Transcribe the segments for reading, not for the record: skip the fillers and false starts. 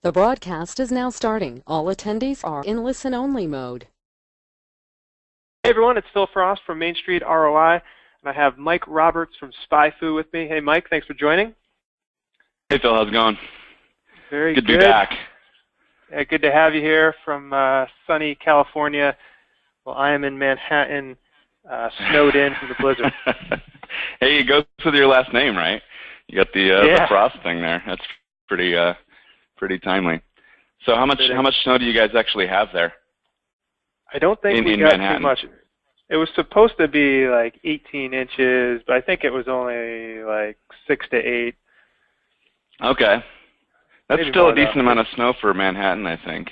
The broadcast is now starting. All attendees are in listen-only mode. Hey everyone, it's Phil Frost from Main Street ROI, and I have Mike Roberts from SpyFu with me. Hey Mike, thanks for joining. Hey Phil, how's it going? Very good. Good to be back. Yeah, good to have you here from sunny California. Well, I am in Manhattan, snowed in from the blizzard. Hey, it goes with your last name, right? You got the Frost thing there. That's pretty timely. So how much snow do you guys actually have there? I don't think we got too much. It was supposed to be like 18 inches, but I think it was only like 6 to 8. Okay. That's Maybe still a decent amount of snow for Manhattan, I think.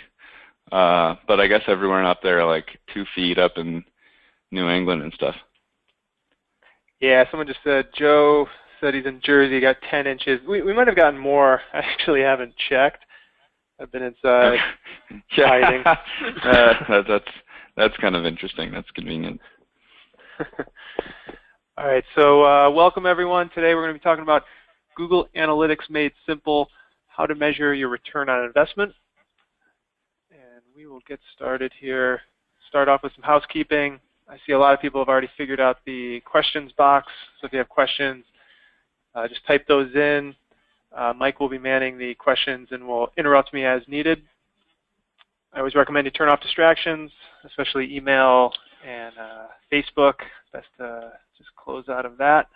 But I guess everywhere up there, like 2 feet up in New England and stuff. Yeah, someone just said, Joe said he's in Jersey, got 10 inches. We might have gotten more. I actually haven't checked. I've been inside hiding. That's kind of interesting. That's convenient. All right, so welcome everyone. Today we're going to be talking about Google Analytics made simple, how to measure your return on investment. And we will get started here. Start off with some housekeeping. I see a lot of people have already figured out the questions box. So if you have questions, just type those in. Mike will be manning the questions and will interrupt me as needed. I always recommend you turn off distractions, especially email and Facebook. Best to just close out of that.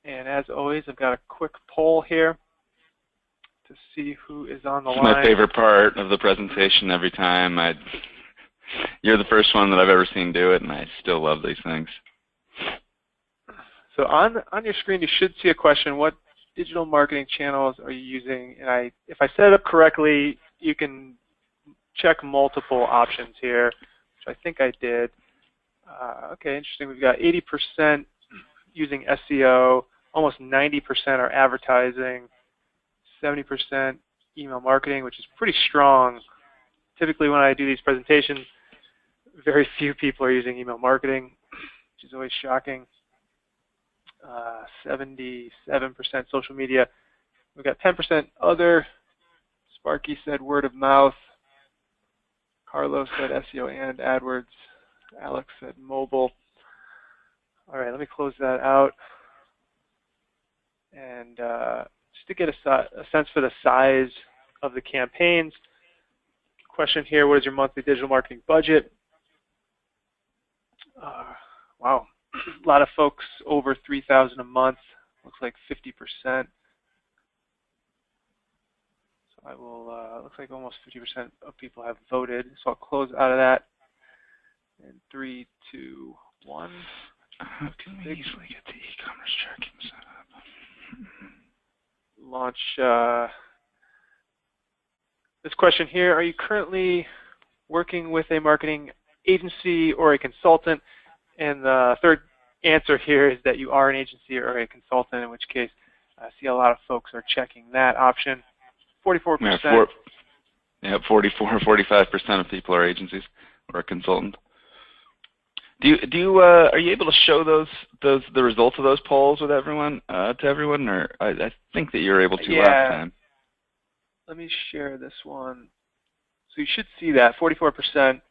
And as always, I've got a quick poll here to see who is on the line. It's my favorite part of the presentation every time. You're the first one that I've ever seen do it, and I still love these things. So on your screen, you should see a question: what digital marketing channels are you using? And if I set it up correctly, you can check multiple options here, which I think I did. Okay, interesting. We've got 80% using SEO, almost 90% are advertising, 70% email marketing, which is pretty strong. Typically when I do these presentations, very few people are using email marketing, which is always shocking. 77% social media. We've got 10% other. Sparky said word of mouth. Carlos said SEO and AdWords. Alex said mobile. All right, let me close that out. And just to get a sense for the size of the campaigns, question here: what is your monthly digital marketing budget? Wow, a lot of folks over $3,000 a month. Looks like 50%. So I will. Looks like almost 50% of people have voted. So I'll close out of that in 3, 2, 1. How can we easily get the e-commerce tracking set up? Launch this question here: are you currently working with a marketing agency or a consultant? And the third answer here is that you are an agency or a consultant, in which case I see a lot of folks are checking that option. 44%. Yeah, 45% of people are agencies or a consultant. Are you able to show the results of those polls with everyone to everyone, or I think that you were able to last time. Let me share this one. So you should see that 44%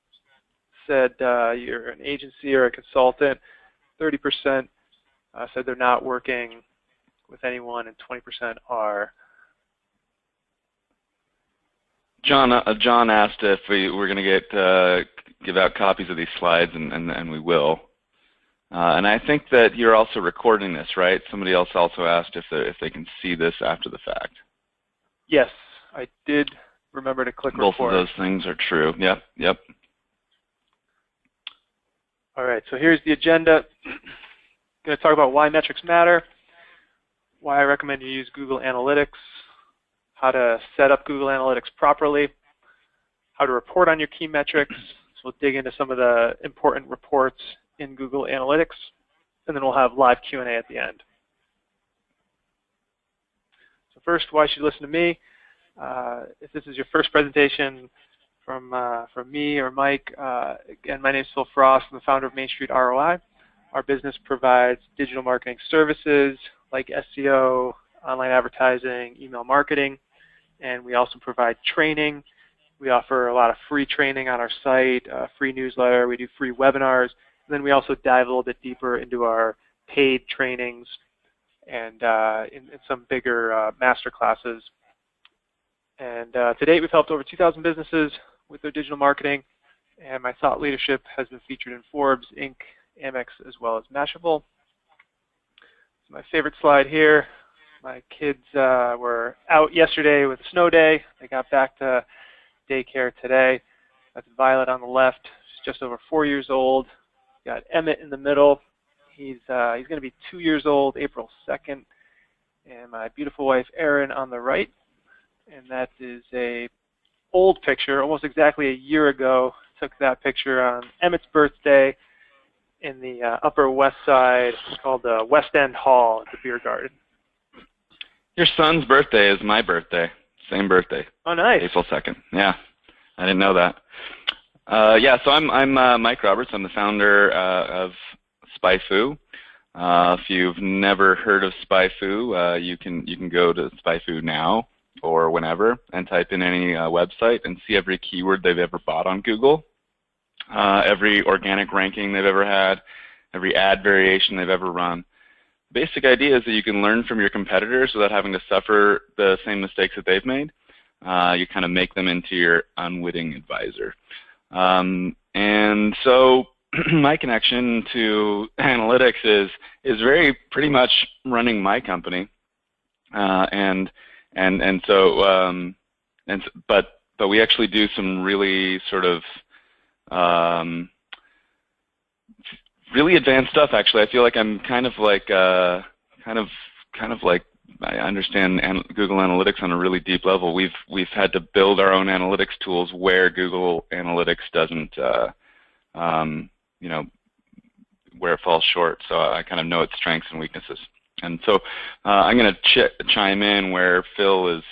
said you're an agency or a consultant. 30% said they're not working with anyone, and 20% are. John asked if we were going to give out copies of these slides, and we will. And I think that you're also recording this, right? Somebody else also asked if they can see this after the fact. Yes, I did remember to click record. Both of those things are true. Yep. All right, so here's the agenda. I'm going to talk about why metrics matter, why I recommend you use Google Analytics, how to set up Google Analytics properly, how to report on your key metrics. So we'll dig into some of the important reports in Google Analytics, and then we'll have live Q&A at the end. So first, why should you listen to me? If this is your first presentation from me or Mike, again, my name is Phil Frost. I'm the founder of Main Street ROI. Our business provides digital marketing services like SEO, online advertising, email marketing. and we also provide training. We offer a lot of free training on our site, free newsletter. We do free webinars. And then we also dive a little bit deeper into our paid trainings and in some bigger master classes. And to date, we've helped over 2,000 businesses with their digital marketing. And my thought leadership has been featured in Forbes, Inc., Amex, as well as Mashable. So my favorite slide here. My kids were out yesterday with a snow day. They got back to daycare today. That's Violet on the left. She's just over 4 years old. Got Emmett in the middle. He's going to be 2 years old April 2nd. And my beautiful wife Erin on the right. And that is a old picture, almost exactly a year ago. Took that picture on Emmett's birthday in the Upper West Side, called the West End Hall at the beer garden. Your son's birthday is my birthday. Same birthday. Oh, nice. April 2nd. Yeah, I didn't know that. Yeah, so I'm Mike Roberts. I'm the founder of SpyFu. If you've never heard of SpyFu, you can go to SpyFu now or whenever and type in any website and see every keyword they've ever bought on Google, every organic ranking they've ever had, every ad variation they've ever run. Basic idea is that you can learn from your competitors without having to suffer the same mistakes that they've made. You kind of make them into your unwitting advisor. And so my connection to analytics is very pretty much running my company, but we actually do some really sort of really advanced stuff. Actually, I feel like I'm kind of like I understand Google Analytics on a really deep level. We've had to build our own analytics tools where Google Analytics doesn't, you know, where it falls short. So I kind of know its strengths and weaknesses. And so I'm going to chime in where Phil is,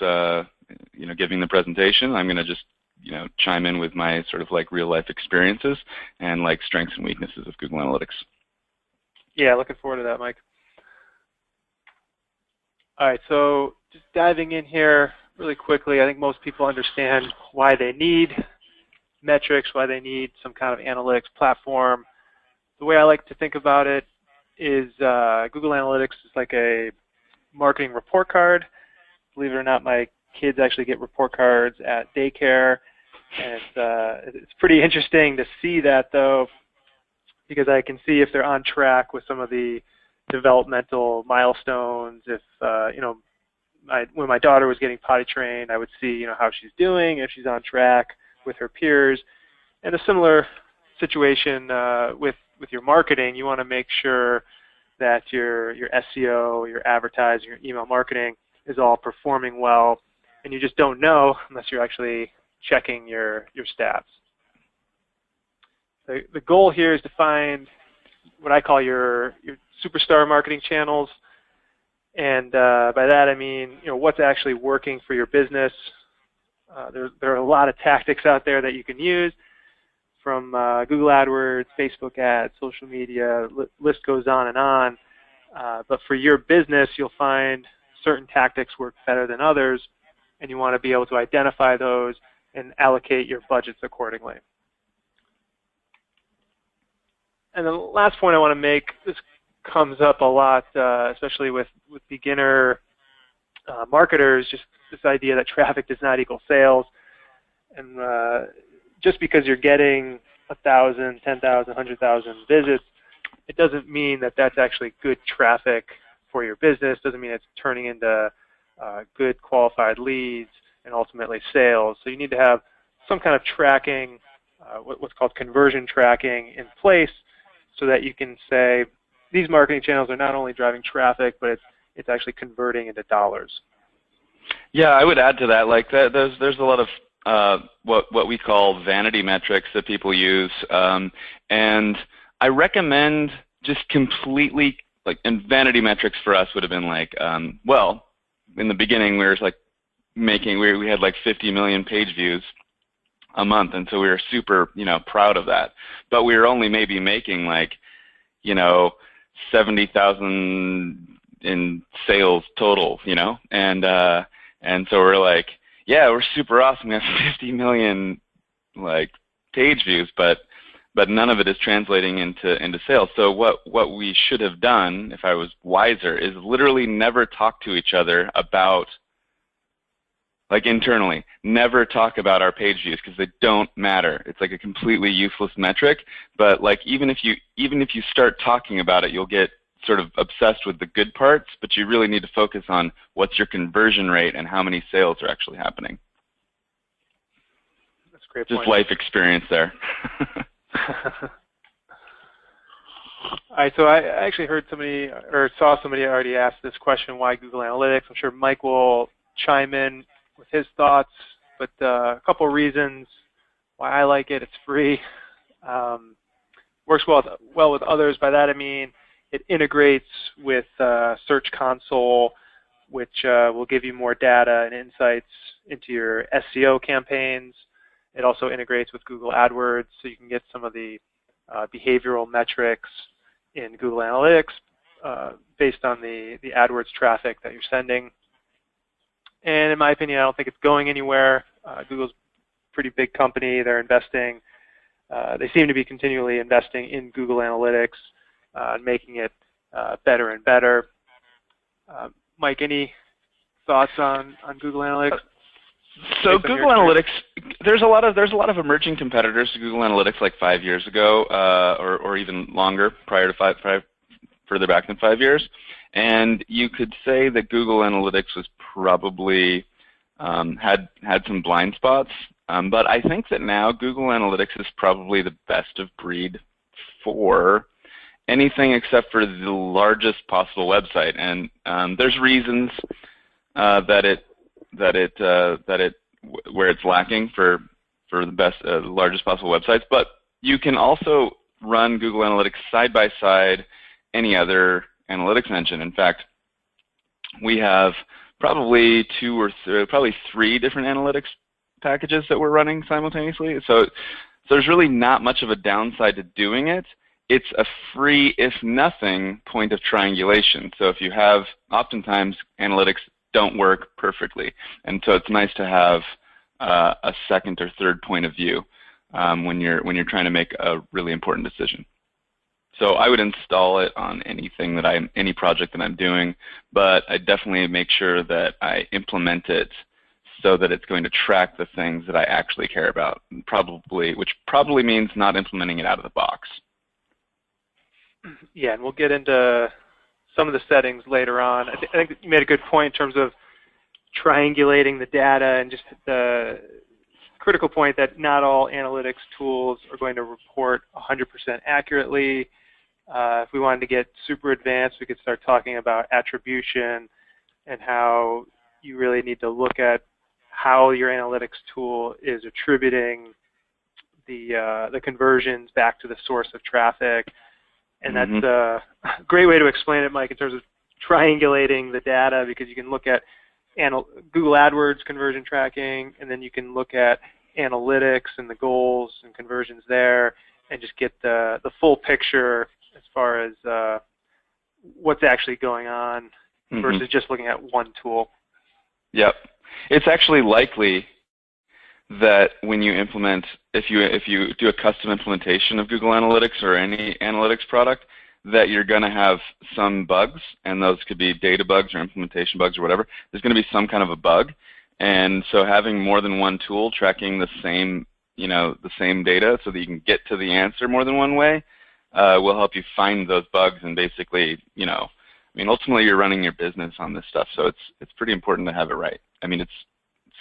you know, giving the presentation. I'm going to just, you know, chime in with my sort of like real life experiences and like strengths and weaknesses of Google Analytics. Yeah, looking forward to that, Mike. All right, so just diving in here really quickly, I think most people understand why they need metrics, why they need some kind of analytics platform. The way I like to think about it is Google Analytics is like a marketing report card. Believe it or not, my kids actually get report cards at daycare. And it's pretty interesting to see that, though, because I can see if they're on track with some of the developmental milestones. If you know, when my daughter was getting potty trained, I would see, you know, how she's doing, if she's on track with her peers. And a similar situation with your marketing. You want to make sure that your SEO, your advertising, your email marketing is all performing well, and you just don't know unless you're actually checking your stats. The goal here is to find what I call your superstar marketing channels, and by that I mean, you know, what's actually working for your business. There are a lot of tactics out there that you can use, from Google AdWords, Facebook ads, social media, list goes on and on. But for your business, you'll find certain tactics work better than others, and you want to be able to identify those and allocate your budgets accordingly. And the last point I want to make, this comes up a lot, especially with beginner marketers, just this idea that traffic does not equal sales. And just because you're getting 1,000, 10,000, 100,000 visits, it doesn't mean that that's actually good traffic for your business. Doesn't mean it's turning into good qualified leads and ultimately sales. So you need to have some kind of tracking, what's called conversion tracking, in place, so that you can say these marketing channels are not only driving traffic, but it's actually converting into dollars. Yeah, I would add to that. Like there's a lot of what we call vanity metrics that people use, and I recommend just completely like. And vanity metrics for us would have been like, well, in the beginning we were like we had like 50 million page views a month, and so we were super, you know, proud of that. But we were only maybe making like, you know, 70,000 in sales total, you know, and so we're like, yeah, we're super awesome. We have 50 million like page views, but none of it is translating into sales. So what we should have done, if I was wiser, is literally never talk to each other about, like internally, never talk about our page views because they don't matter. It's like a completely useless metric. But like even if you start talking about it, you'll get sort of obsessed with the good parts, but you really need to focus on what's your conversion rate and how many sales are actually happening. That's a great Just point. life experience there. All right, so I actually heard somebody or saw somebody already ask this question, why Google Analytics? I'm sure Mike will chime in with his thoughts, but a couple of reasons why I like it. It's free. Works well with others. By that I mean it integrates with Search Console, which will give you more data and insights into your SEO campaigns. It also integrates with Google AdWords, so you can get some of the behavioral metrics in Google Analytics based on the AdWords traffic that you're sending. And in my opinion, I don't think it's going anywhere. Google's a pretty big company. They're investing. They seem to be continually investing in Google Analytics and making it better and better. Mike, any thoughts on Google Analytics? So Google Analytics, there's a lot of emerging competitors to Google Analytics like 5 years ago, or even longer, further back than 5 years. And you could say that Google Analytics was probably had some blind spots. But I think that now Google Analytics is probably the best of breed for anything except for the largest possible website. And there's reasons where it's lacking for the best, largest possible websites. But you can also run Google Analytics side by side any other analytics engine. In fact, we have probably probably three different analytics packages that we're running simultaneously. So there's really not much of a downside to doing it. It's a free, if nothing, point of triangulation. So if you have, oftentimes analytics don't work perfectly, and so it's nice to have a second or third point of view when you're trying to make a really important decision. So I would install it on any project that I'm doing, but I definitely make sure that I implement it so that it's going to track the things that I actually care about, which probably means not implementing it out of the box. Yeah, and we'll get into some of the settings later on. I think you made a good point in terms of triangulating the data, and just the critical point that not all analytics tools are going to report 100% accurately. If we wanted to get super advanced, we could start talking about attribution and how you really need to look at how your analytics tool is attributing the conversions back to the source of traffic. And that's a great way to explain it, Mike, in terms of triangulating the data, because you can look at Google AdWords conversion tracking, and then you can look at analytics and the goals and conversions there, and just get the full picture as far as what's actually going on versus just looking at one tool. Yep. It's actually likely that when you implement, if you do a custom implementation of Google Analytics or any analytics product, that you're going to have some bugs, and those could be data bugs or implementation bugs or whatever. There's going to be some kind of a bug, and so having more than one tool tracking the same data so that you can get to the answer more than one way will help you find those bugs. And basically, ultimately you're running your business on this stuff, so it's pretty important to have it right. I mean, it's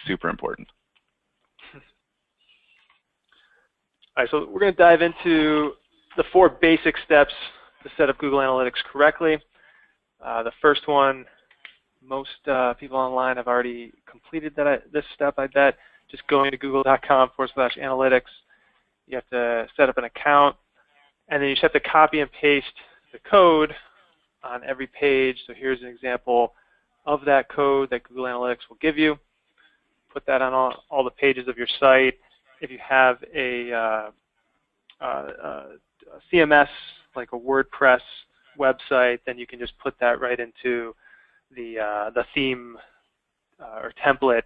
super important. All right, so we're going to dive into the 4 basic steps to set up Google Analytics correctly. The first one, most people online have already completed this step, I bet. Just going to google.com/analytics. You have to set up an account, and then you just have to copy and paste the code on every page. So here's an example of that code that Google Analytics will give you. Put that on all the pages of your site. If you have a CMS, like a WordPress website, then you can just put that right into the theme or template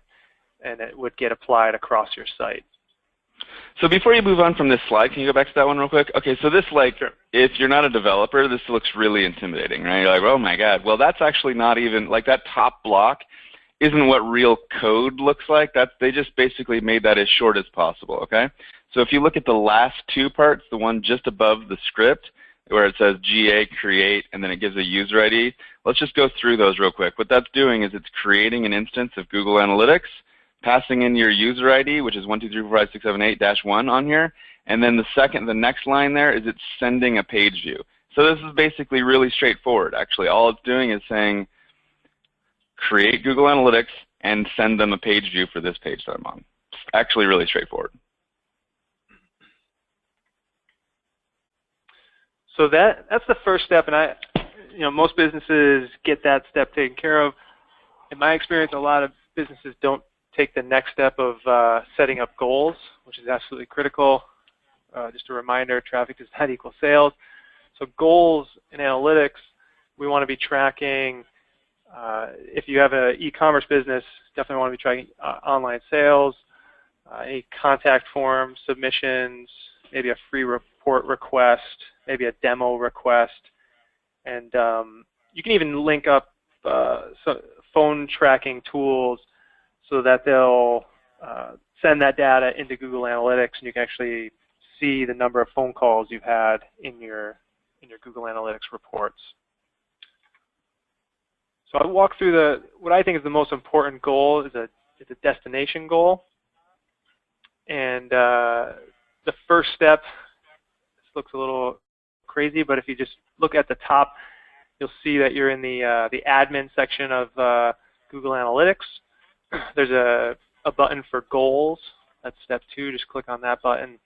and it would get applied across your site. So before you move on from this slide, can you go back to that one real quick? Okay, so this, like, Sure. if you're not a developer, this looks really intimidating, right? You're like, oh my God. Well, that's actually not even, like, that top block isn't what real code looks like. They just basically made that as short as possible, okay? So if you look at the last two parts, the one just above the script, where it says GA create, and then it gives a user ID, let's just go through those real quick. What that's doing is it's creating an instance of Google Analytics, passing in your user ID, which is 1234567 on here, and then the next line there is it's sending a page view. So this is basically really straightforward, actually. All it's doing is saying create Google Analytics and send them a page view for this page that I'm on. It's actually really straightforward. So that's the first step, and most businesses get that step taken care of. In my experience, a lot of businesses don't take the next step of setting up goals, which is absolutely critical. Just a reminder, traffic does not equal sales. So goals in analytics, we want to be tracking, if you have an e-commerce business, definitely want to be tracking online sales, any contact form submissions, maybe a free report request, maybe a demo request, and you can even link up phone tracking tools so that they'll send that data into Google Analytics, and you can actually see the number of phone calls you've had in your Google Analytics reports. So I'll walk through what I think is the most important goal is a destination goal, and the first step, this looks a little crazy, but if you just look at the top, you'll see that you're in the admin section of Google Analytics. There's a button for goals. That's step 2. Just click on that button.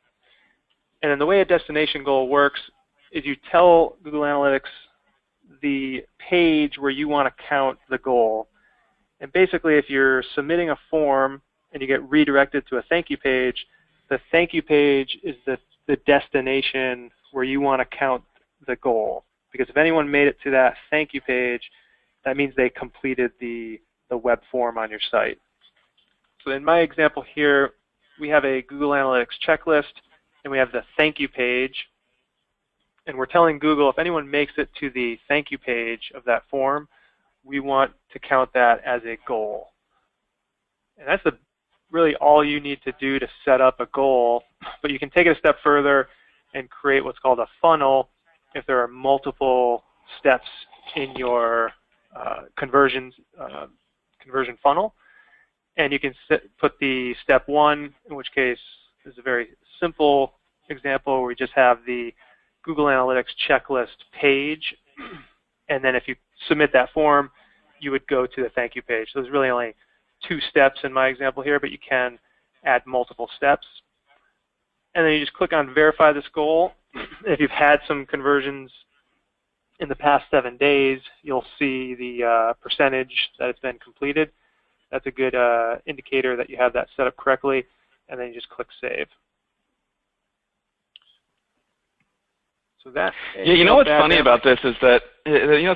And then the way a destination goal works is you tell Google Analytics the page where you want to count the goal. And basically, if you're submitting a form and you get redirected to a thank you page, the thank you page is the destination where you want to count the goal. Because if anyone made it to that thank you page, that means they completed the web form on your site. So in my example here, we have a Google Analytics checklist, and we have the thank you page. And we're telling Google if anyone makes it to the thank you page of that form, we want to count that as a goal. And that's really all you need to do to set up a goal. But you can take it a step further and create what's called a funnel if there are multiple steps in your conversion funnel. And you can put the step 1, in which case is a very simple example where we just have the Google Analytics checklist page. And then if you submit that form, you would go to the thank you page. So there's really only 2 steps in my example here, but you can add multiple steps. And then you just click on verify this goal. If you've had some conversions in the past 7 days, you'll see the percentage that it's been completed. That's a good indicator that you have that set up correctly, and then you just click save. So that. Yeah, you know what's funny about this is that you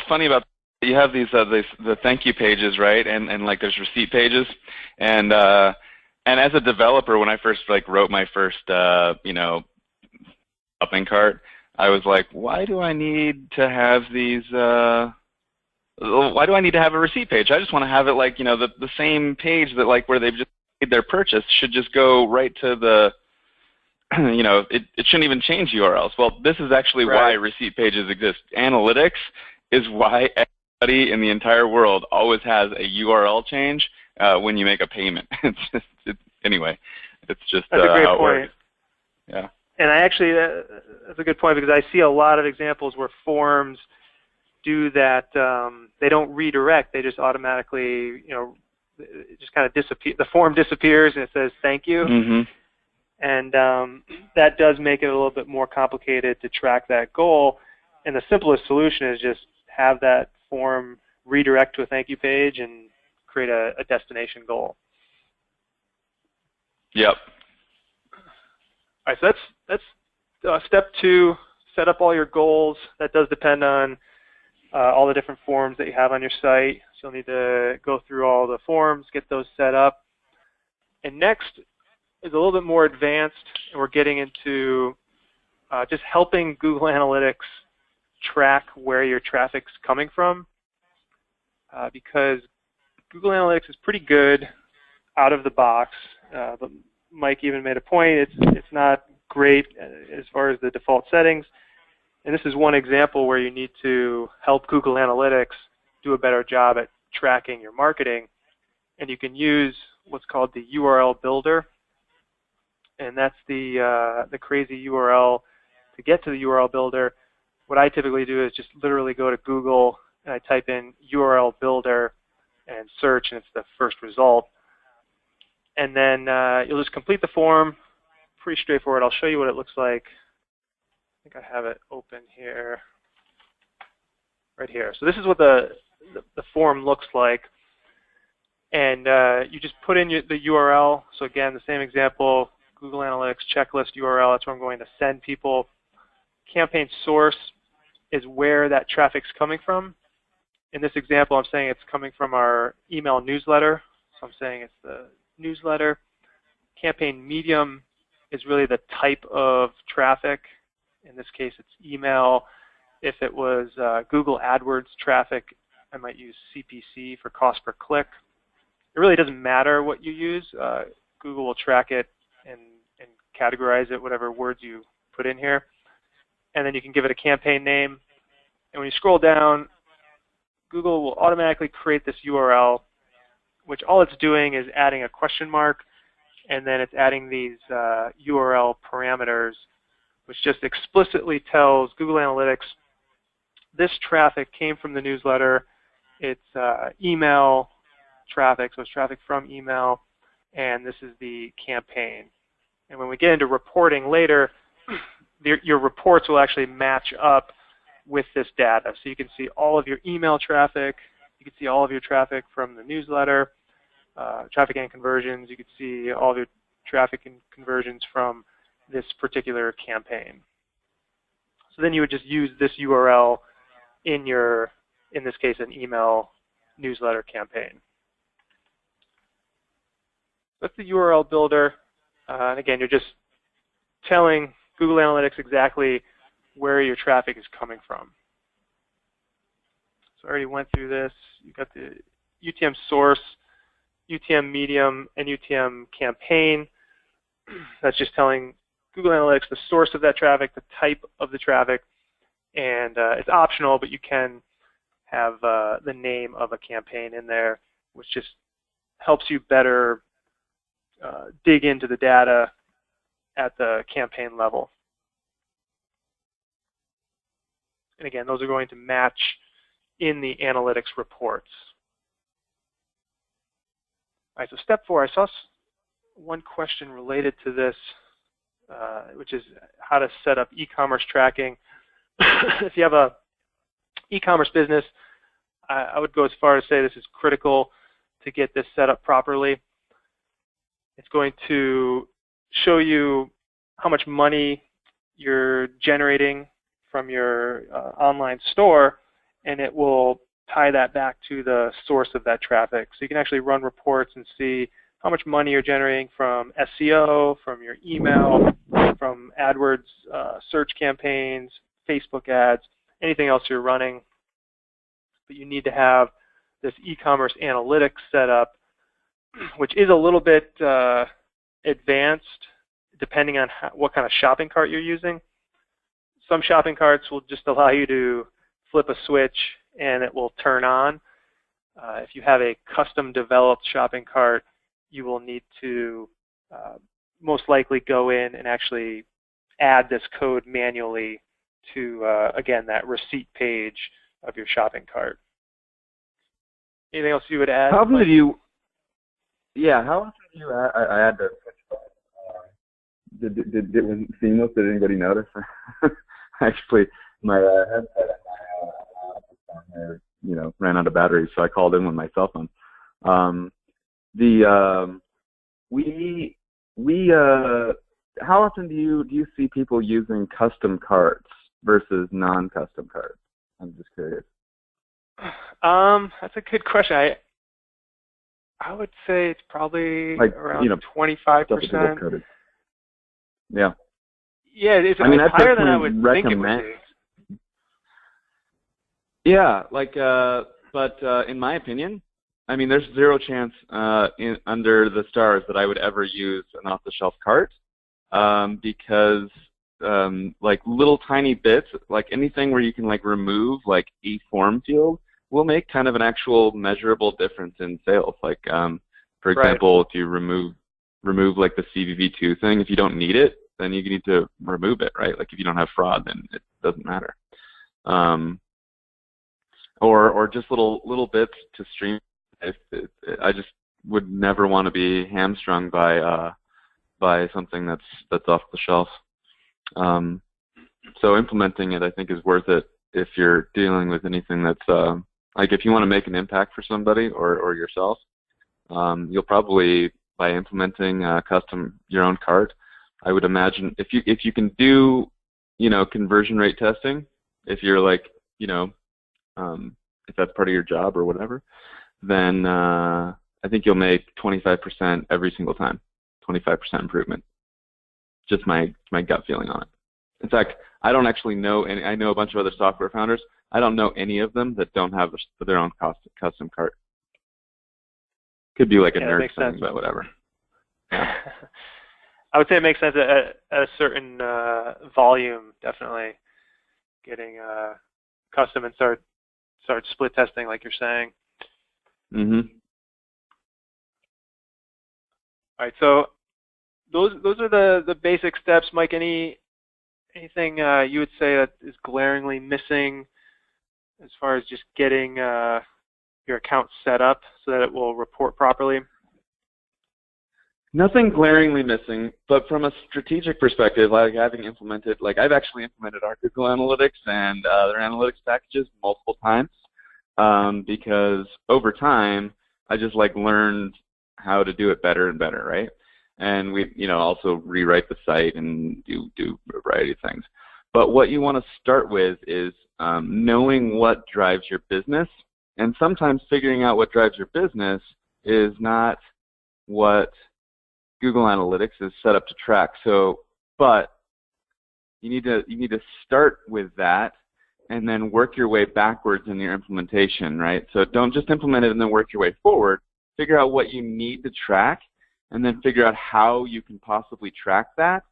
have these the thank you pages, right? And like there's receipt pages, and as a developer, when I first wrote my first shopping cart, I was like, why do I need to have these? Why do I need to have a receipt page? I just want to have it the same page that where they've just made their purchase should just go right to the. It shouldn't even change URLs. Well, this is actually why receipt pages exist. Analytics is why everybody in the entire world always has a URL change when you make a payment. Anyway, it's just that's a great how it point. works. Yeah. And I actually, that's a good point because I see a lot of examples where forms do that. They don't redirect. They just automatically, it just kind of disappear. The form disappears and it says thank you. Mm-hmm. And that does make it a little bit more complicated to track that goal. And the simplest solution is just have that form redirect to a thank you page and create a destination goal. Yep. All right, so that's step 2. Set up all your goals. That does depend on all the different forms that you have on your site. So you'll need to go through all the forms, get those set up. And next is a little bit more advanced, and we're getting into just helping Google Analytics track where your traffic's coming from, because Google Analytics is pretty good out of the box. But Mike even made a point, it's not great as far as the default settings. And this is one example where you need to help Google Analytics do a better job at tracking your marketing. And you can use what's called the URL builder. And that's the crazy URL. To get to the URL builder, what I typically do is just literally go to Google and I type in URL builder and search, and it's the first result. And then you'll just complete the form. Pretty straightforward. I'll show you what it looks like. I think I have it open here, right here. So this is what the form looks like. And you just put in the URL. So again, the same example, Google Analytics checklist URL. That's where I'm going to send people. Campaign source is where that traffic's coming from. In this example, I'm saying it's coming from our email newsletter. So I'm saying it's the newsletter. Campaign medium is really the type of traffic. In this case, it's email. If it was Google AdWords traffic, I might use CPC for cost per click. It really doesn't matter what you use. Google will track it and categorize it, whatever words you put in here. And then you can give it a campaign name. And when you scroll down, Google will automatically create this URL, which all it's doing is adding a question mark, and then it's adding these URL parameters, which just explicitly tells Google Analytics this traffic came from the newsletter. It's email traffic, so it's traffic from email, and this is the campaign. And when we get into reporting later, your reports will actually match up with this data. So you can see all of your email traffic, you can see all of your traffic from the newsletter, traffic and conversions, you can see all of your traffic and conversions from this particular campaign. So then you would just use this URL in this case, an email newsletter campaign. That's the URL builder. And again, you're just telling Google Analytics exactly where your traffic is coming from. So I already went through this. You've got the UTM source, UTM medium, and UTM campaign. That's just telling Google Analytics the source of that traffic, the type of the traffic, and it's optional, but you can have the name of a campaign in there, which just helps you better dig into the data at the campaign level. And again, those are going to match in the analytics reports. All right, so step 4, I saw one question related to this, which is how to set up e-commerce tracking. If you have a e-commerce business, I would go as far as say this is critical to get this set up properly. It's going to show you how much money you're generating from your online store, and it will tie that back to the source of that traffic. So you can actually run reports and see how much money you're generating from SEO, from your email, from AdWords search campaigns, Facebook ads, anything else you're running. But you need to have this e-commerce analytics set up, which is a little bit advanced depending on what kind of shopping cart you're using. Some shopping carts will just allow you to flip a switch and it will turn on. If you have a custom developed shopping cart, you will need to most likely go in and actually add this code manually to, again, that receipt page of your shopping cart. Anything else you would add? How often did you, how often did you add the did it was seamless? Did anybody notice? Actually, my headset and my ran out of battery, so I called in with my cell phone. How often do you see people using custom carts versus non-custom carts? I'm just curious. That's a good question. I would say it's probably Like, around stuff that 25%. people coded. Yeah. Yeah, it's I mean, I higher than I personally would think it would recommend. be. Yeah, like, but in my opinion, I mean, there's zero chance under the stars that I would ever use an off-the-shelf cart because like little tiny bits, like anything where you can like remove like a form field will make kind of an actual measurable difference in sales. Like, for example, if you remove like the CVV2 thing, if you don't need it, then you need to remove it, right? Like if you don't have fraud, then it doesn't matter. Or just little bits to stream. I just would never want to be hamstrung by something that's off the shelf. So implementing it, I think, is worth it if you're dealing with anything that's like if you want to make an impact for somebody or yourself. You'll probably, by implementing custom your own cart, I would imagine if you can do, you know, conversion rate testing, if you're like, you know, if that's part of your job or whatever, then I think you'll make 25% every single time, 25% improvement. Just my gut feeling on it. In fact, I don't actually know any. I know a bunch of other software founders. I don't know any of them that don't have their own custom cart. Could be like a nerd thing, but whatever. Yeah. I would say it makes sense at a certain volume, definitely getting custom and start split testing like you're saying. Mm-hmm. All right, so those are the basic steps. Mike, anything you would say that is glaringly missing as far as just getting your account set up so that it will report properly? Nothing glaringly missing, but from a strategic perspective, like having implemented, like I've actually implemented our Google Analytics and their analytics packages multiple times because over time I just like learned how to do it better and better, right? And we, you know, also rewrite the site and do a variety of things. But what you want to start with is knowing what drives your business, and sometimes figuring out what drives your business is not what Google Analytics is set up to track. So, but you need to start with that and then work your way backwards in your implementation, right? So don't just implement it and then work your way forward. Figure out what you need to track and then figure out how you can possibly track that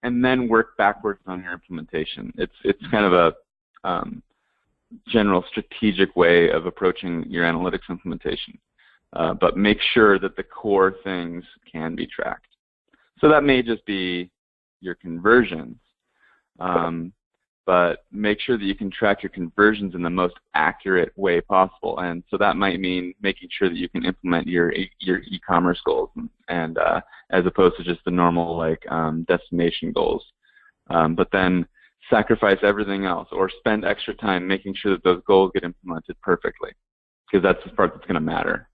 and then work backwards on your implementation. It's kind of a general strategic way of approaching your analytics implementation. But make sure that the core things can be tracked. So that may just be your conversions, but make sure that you can track your conversions in the most accurate way possible. And so that might mean making sure that you can implement your e-commerce goals, and as opposed to just the normal like destination goals. But then sacrifice everything else, or spend extra time making sure that those goals get implemented perfectly, because that's the part that's going to matter.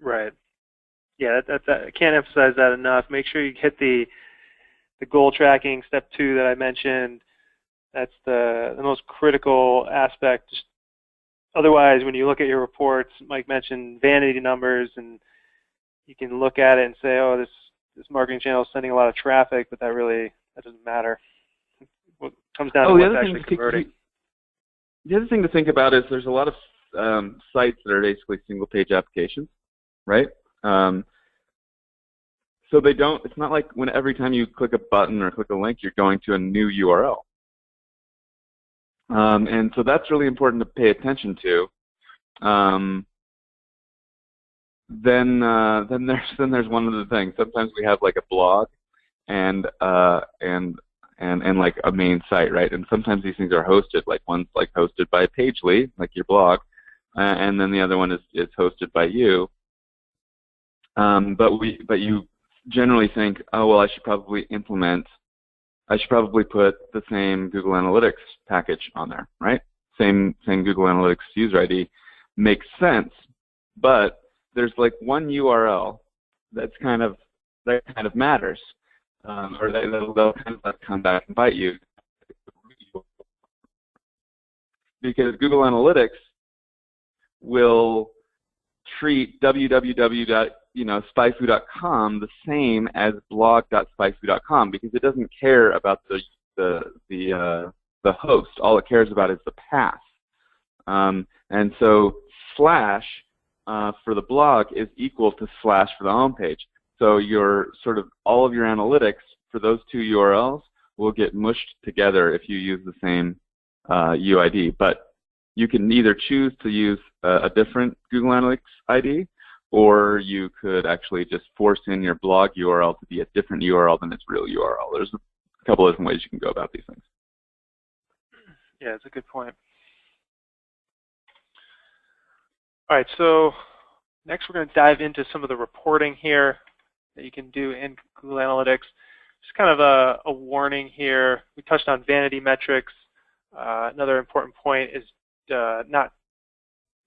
Right. Yeah, I can't emphasize that enough. Make sure you hit the goal tracking, step 2 that I mentioned. That's the most critical aspect. Just otherwise, when you look at your reports, Mike mentioned vanity numbers, and you can look at it and say, oh, this marketing channel is sending a lot of traffic, but that doesn't matter. It comes down to what's actually converting. The other thing to think about is there's a lot of sites that are basically single-page applications, right? So they don't. It's not like when every time you click a button or click a link, you're going to a new URL. And so that's really important to pay attention to. Then there's one other thing. Sometimes we have like a blog and like a main site, right? And sometimes these things are hosted. Like one's like hosted by Pagely, like your blog, and then the other one is hosted by you. But you generally think, oh well, I should probably put the same Google Analytics package on there, right? Same Google Analytics user ID makes sense, but there's like one URL that kind of matters, or they'll kind of come back and bite you, because Google Analytics will treat www.spyfu.com the same as blog.spyfu.com because it doesn't care about the host. All it cares about is the path. And so slash for the blog is equal to slash for the homepage. So your sort of all of your analytics for those two URLs will get mushed together if you use the same UID. But you can either choose to use a different Google Analytics ID, or you could actually just force in your blog URL to be a different URL than its real URL. There's a couple of different ways you can go about these things. Yeah, that's a good point. All right, so next we're going to dive into some of the reporting here that you can do in Google Analytics. Just kind of a warning here. We touched on vanity metrics. Another important point is not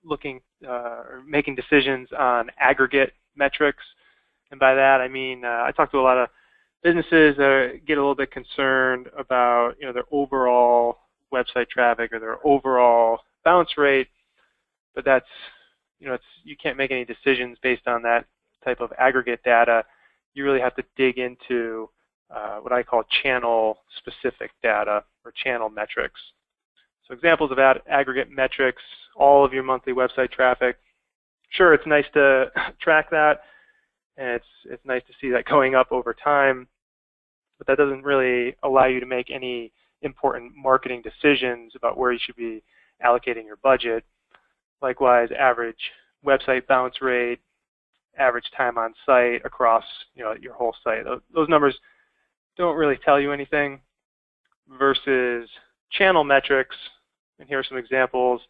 looking or making decisions on aggregate metrics. And by that I mean I talk to a lot of businesses that get a little bit concerned about their overall website traffic or their overall bounce rate, but that's you can't make any decisions based on that type of aggregate data. You really have to dig into what I call channel-specific data or channel metrics. So examples of aggregate metrics, all of your monthly website traffic. Sure, it's nice to track that, and it's nice to see that going up over time, but that doesn't really allow you to make any important marketing decisions about where you should be allocating your budget. Likewise, average website bounce rate, average time on site across your whole site. Those numbers don't really tell you anything versus channel metrics. And here are some examples.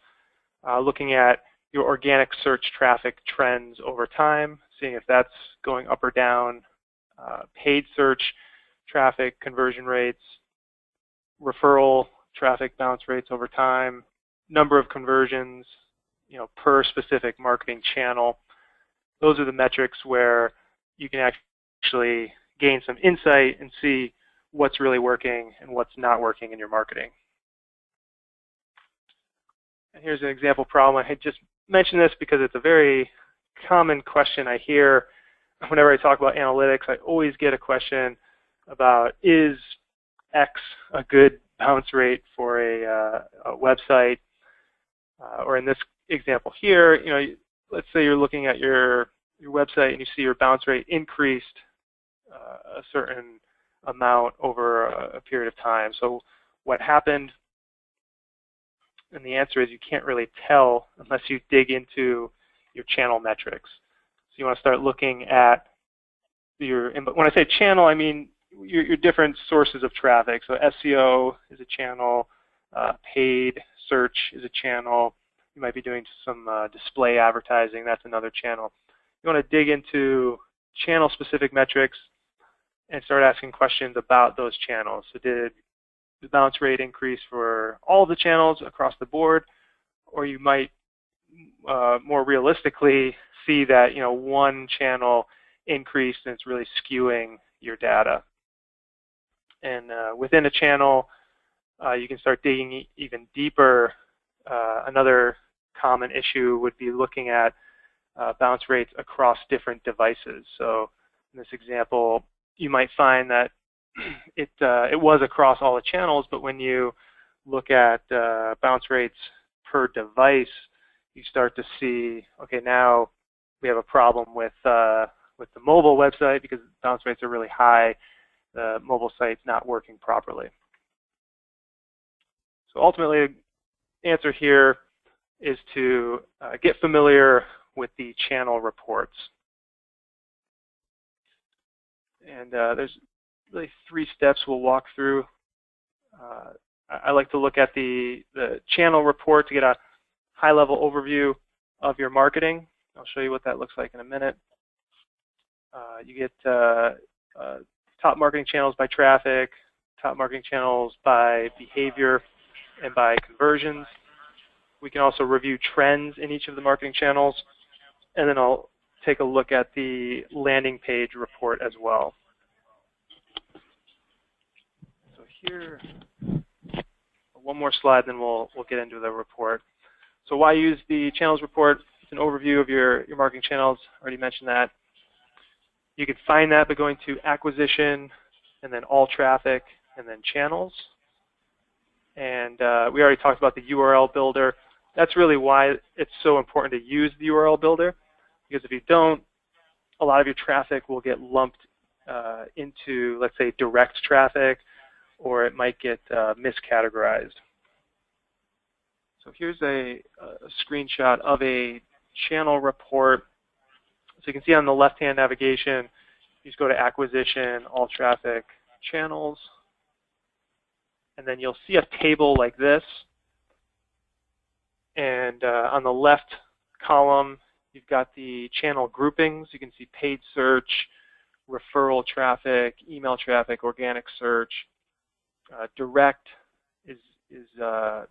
Looking at your organic search traffic trends over time, seeing if that's going up or down, paid search traffic conversion rates, referral traffic bounce rates over time, number of conversions, per specific marketing channel. Those are the metrics where you can actually gain some insight and see what's really working and what's not working in your marketing. And here's an example problem. I had just mentioned this because it's a very common question I hear whenever I talk about analytics. I always get a question about, is X a good bounce rate for a website? Or in this example here, let's say you're looking at your website and you see your bounce rate increased a certain amount over a period of time. So what happened? And the answer is you can't really tell unless you dig into your channel metrics. So you want to start looking at but when I say channel, I mean your different sources of traffic. So SEO is a channel, paid search is a channel. You might be doing some display advertising, that's another channel. You want to dig into channel-specific metrics and start asking questions about those channels. So did the bounce rate increase for all of the channels across the board? Or you might more realistically see that one channel increased and it's really skewing your data. And within a channel, you can start digging even deeper. Another common issue would be looking at bounce rates across different devices. So in this example, you might find that it was across all the channels, but when you look at bounce rates per device, you start to see, okay, now we have a problem with the mobile website because bounce rates are really high. The mobile site's not working properly. So ultimately, the answer here is to get familiar with the channel reports. And there's really 3 steps we'll walk through. I like to look at the channel report to get a high-level overview of your marketing. I'll show you what that looks like in a minute. You get top marketing channels by traffic, top marketing channels by behavior, and by conversions. We can also review trends in each of the marketing channels, and then I'll take a look at the landing page report as well. So here, one more slide, then we'll get into the report. So why use the channels report? It's an overview of your marketing channels. Already mentioned that. You can find that by going to acquisition and then all traffic and then channels. And we already talked about the URL builder. That's really why it's so important to use the URL builder, because if you don't, a lot of your traffic will get lumped into, let's say, direct traffic, or it might get miscategorized. So here's a screenshot of a channel report. So you can see on the left-hand navigation, you just go to acquisition, all traffic, channels, and then you'll see a table like this. And on the left column, you've got the channel groupings. You can see paid search, referral traffic, email traffic, organic search. Direct is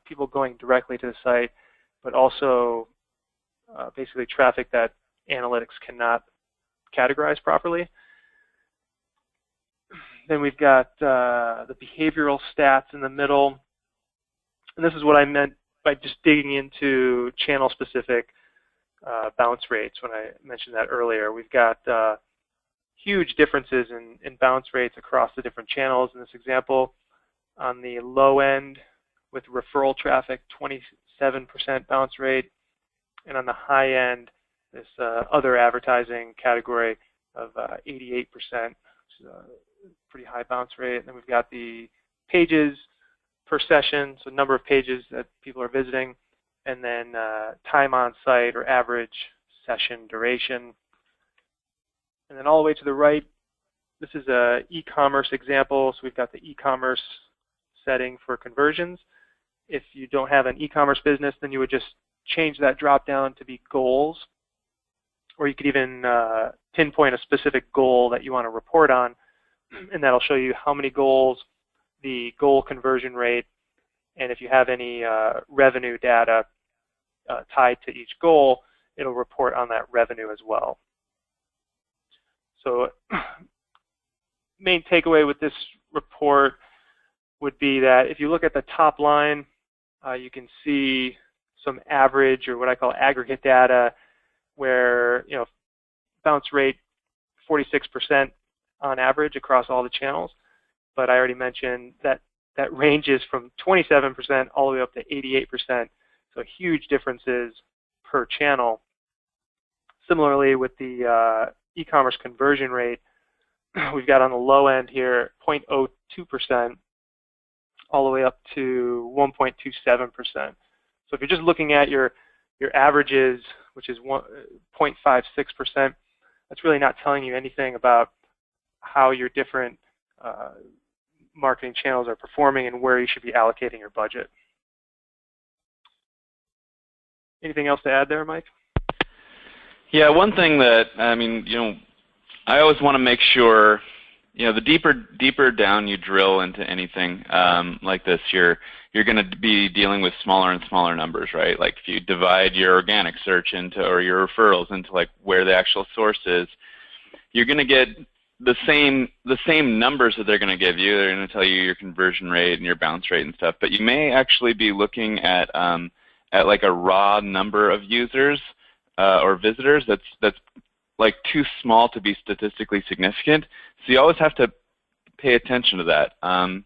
people going directly to the site, but also basically traffic that analytics cannot categorize properly. Then we've got the behavioral stats in the middle. And this is what I meant by just digging into channel-specific bounce rates when I mentioned that earlier. We've got huge differences in bounce rates across the different channels in this example. On the low end with referral traffic, 27% bounce rate. And on the high end, this other advertising category of 88%, which is a pretty high bounce rate. And then we've got the pages per session, so number of pages that people are visiting, and then time on site or average session duration. And then all the way to the right, this is an e-commerce example. So we've got the e-commerce setting for conversions. If you don't have an e-commerce business, then you would just change that drop down to be goals, or you could even pinpoint a specific goal that you want to report on, and that'll show you how many goals, the goal conversion rate, and if you have any revenue data tied to each goal, it'll report on that revenue as well. So main takeaway with this report would be that if you look at the top line, you can see some average, or what I call aggregate data, where bounce rate 46% on average across all the channels. But I already mentioned that that ranges from 27% all the way up to 88%. So huge differences per channel. Similarly, with the e-commerce conversion rate, we've got on the low end here 0.02% all the way up to 1.27%. So if you're just looking at your averages, which is 0.56%, that's really not telling you anything about how your different marketing channels are performing and where you should be allocating your budget. Anything else to add there, Mike? Yeah, one thing that, I always want to make sure, the deeper down you drill into anything like this, you're going to be dealing with smaller and smaller numbers, right? Like if you divide your organic search into, or your referrals into like where the actual source is, you're going to get the same numbers that they're going to give you. They're going to tell you your conversion rate and your bounce rate and stuff, but you may actually be looking at like a raw number of users or visitors that's like too small to be statistically significant. So you always have to pay attention to that. And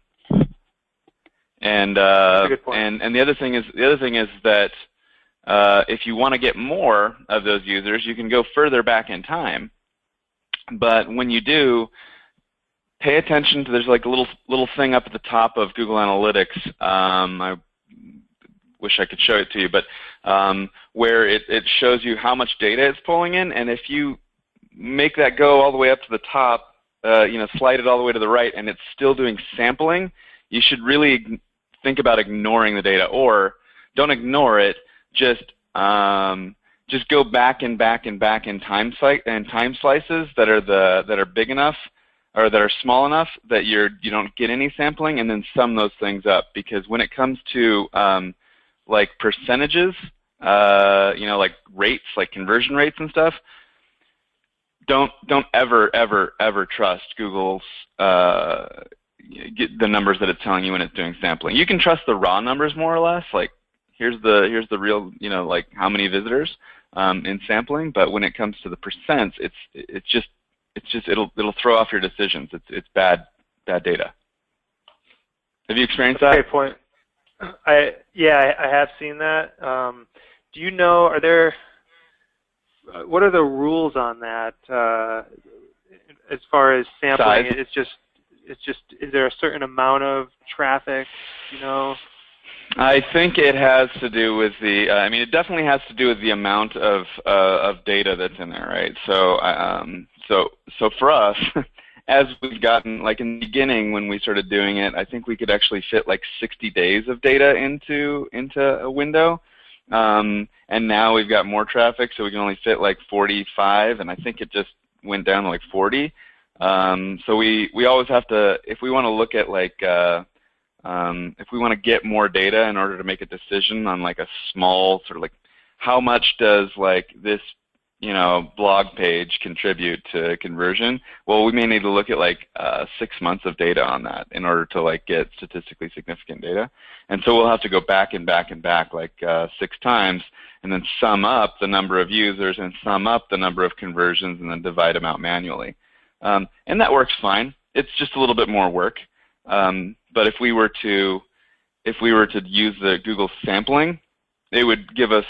the other thing is that if you want to get more of those users, you can go further back in time. But when you do, pay attention to, there's like a little thing up at the top of Google Analytics. I wish I could show it to you, but where it shows you how much data it's pulling in, and if you make that go all the way up to the top, slide it all the way to the right, and it's still doing sampling, you should really think about ignoring the data, or don't ignore it. Just go back and back and back in time slices that are big enough, or that are small enough that you don't get any sampling, and then sum those things up. Because when it comes to like percentages, like rates, like conversion rates and stuff, don't ever trust Google's the numbers that it's telling you when it's doing sampling. You can trust the raw numbers more or less, like here's the real, like how many visitors, in sampling, but when it comes to the percents, it'll throw off your decisions. It's bad data. Have you experienced that? Great point. Yeah, I have seen that. Do you know, what are the rules on that as far as sampling? Size. Is there a certain amount of traffic, you know? I think it has to do with it definitely has to do with the amount of data that's in there, right? So for us, as we've gotten, like in the beginning when we started doing it, I think we could actually fit like 60 days of data into a window. And now we've got more traffic, so we can only fit like 45, and I think it just went down to like 40. So we always have to, if we want to look at like, if we want to get more data in order to make a decision on like a small sort of like, how much does like this, blog page contribute to conversion? Well, we may need to look at like 6 months of data on that in order to like get statistically significant data. And so we'll have to go back and back and back like 6 times and then sum up the number of users and sum up the number of conversions and then divide them out manually. And that works fine. It's just a little bit more work. But if we were to use the Google sampling, it would give us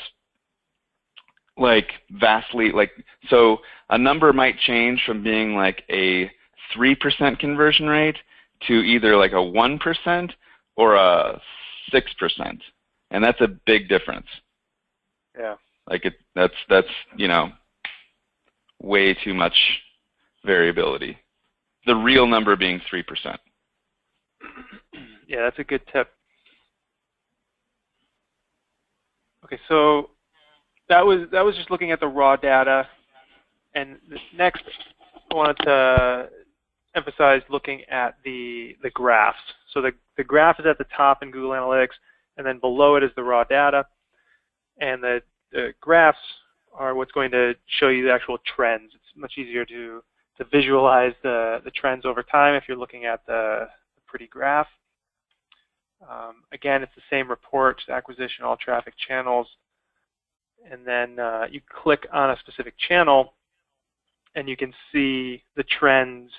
like vastly, like, so a number might change from being like a 3% conversion rate to either like a 1% or a 6%, and that's a big difference. Yeah. Like that's way too much variability. The real number being 3%. Yeah, that's a good tip. Okay, so that was just looking at the raw data, and next I wanted to emphasize looking at the graphs. So the graph is at the top in Google Analytics, and then below it is the raw data, and the graphs are what's going to show you the actual trends. It's much easier to visualize the trends over time if you're looking at the pretty graph. Again, it's the same report, acquisition, all traffic channels, and then you click on a specific channel and you can see the trends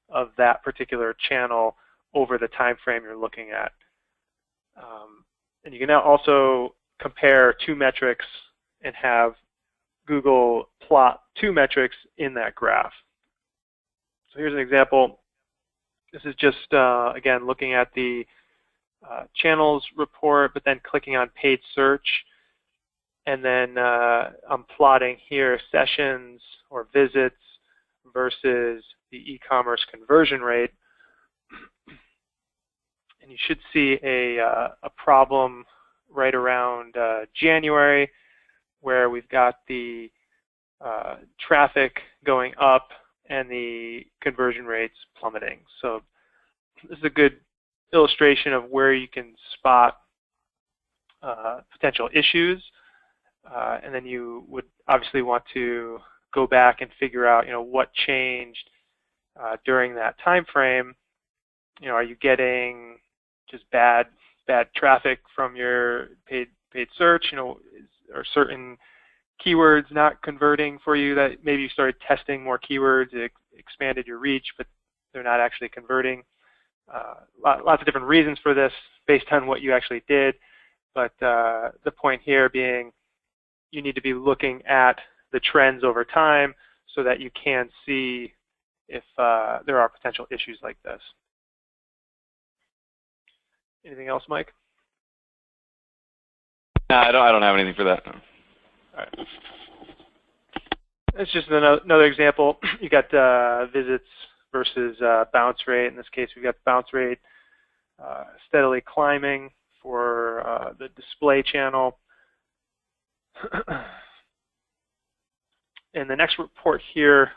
of that particular channel over the time frame you're looking at. And you can now also compare 2 metrics and have Google plot 2 metrics in that graph. So here's an example. This is just, again, looking at the channels report, but then clicking on paid search. And then I'm plotting here sessions or visits versus the e-commerce conversion rate. And you should see a problem right around January, where we've got the traffic going up and the conversion rates plummeting. So this is a good illustration of where you can spot potential issues. And then you would obviously want to go back and figure out, what changed during that time frame. Are you getting just bad traffic from your paid search? Are certain keywords not converting for you that maybe you started testing more keywords, it expanded your reach, but they're not actually converting? Lots of different reasons for this based on what you actually did. But the point here being, you need to be looking at the trends over time so that you can see if there are potential issues like this. Anything else, Mike? No, I don't have anything for that. No. All right. It's just another example. You got visits versus bounce rate. In this case, we've got bounce rate steadily climbing for the display channel. And the next report here,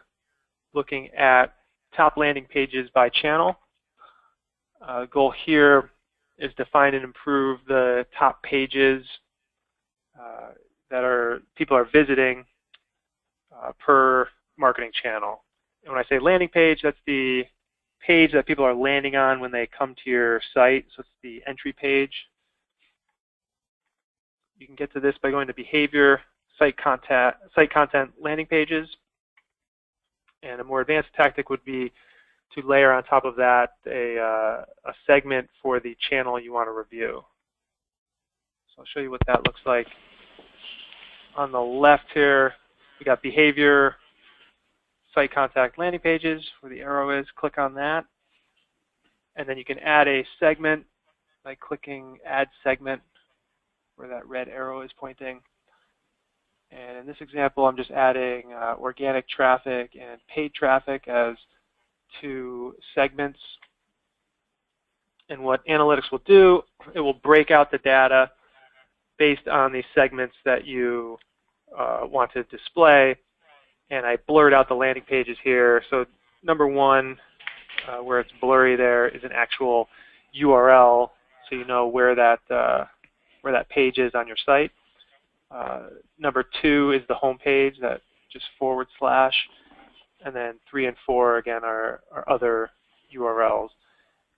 looking at top landing pages by channel. The goal here is to find and improve the top pages that people are visiting per marketing channel. And when I say landing page, that's the page that people are landing on when they come to your site. So it's the entry page. You can get to this by going to behavior, site content landing pages. And a more advanced tactic would be to layer on top of that a segment for the channel you want to review. So I'll show you what that looks like. On the left here, we got behavior, site contact landing pages, where the arrow is. Click on that. And then you can add a segment by clicking Add Segment, where that red arrow is pointing. And in this example, I'm just adding organic traffic and paid traffic as two segments. And what analytics will do, it will break out the data based on the segments that you want to display. And I blurred out the landing pages here. So number one, where it's blurry there, is an actual URL, so you know where that page is on your site. Number two is the home page, that just /, and then 3 and 4 again are other URLs.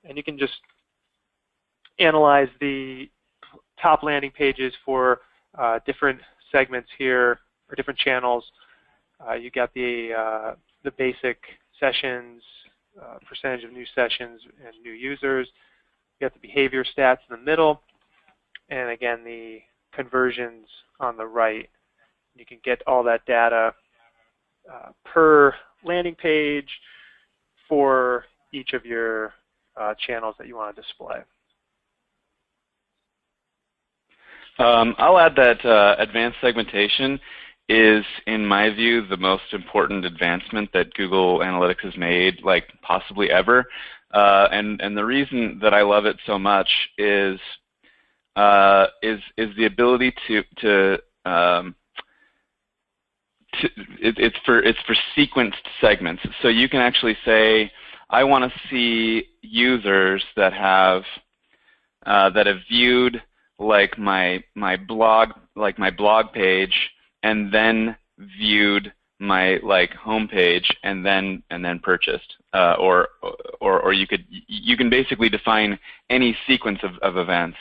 And you can just analyze the top landing pages for different segments here, or different channels. You got the basic sessions, percentage of new sessions and new users. You got the behavior stats in the middle, and again the conversions on the right. You can get all that data per landing page for each of your channels that you want to display. I'll add that advanced segmentation is, in my view, the most important advancement that Google Analytics has made, like possibly ever. And the reason that I love it so much is the ability it's for sequenced segments. So you can actually say, I want to see users that have viewed like my blog page, and then viewed my home page, and then purchased, or you can basically define any sequence of events.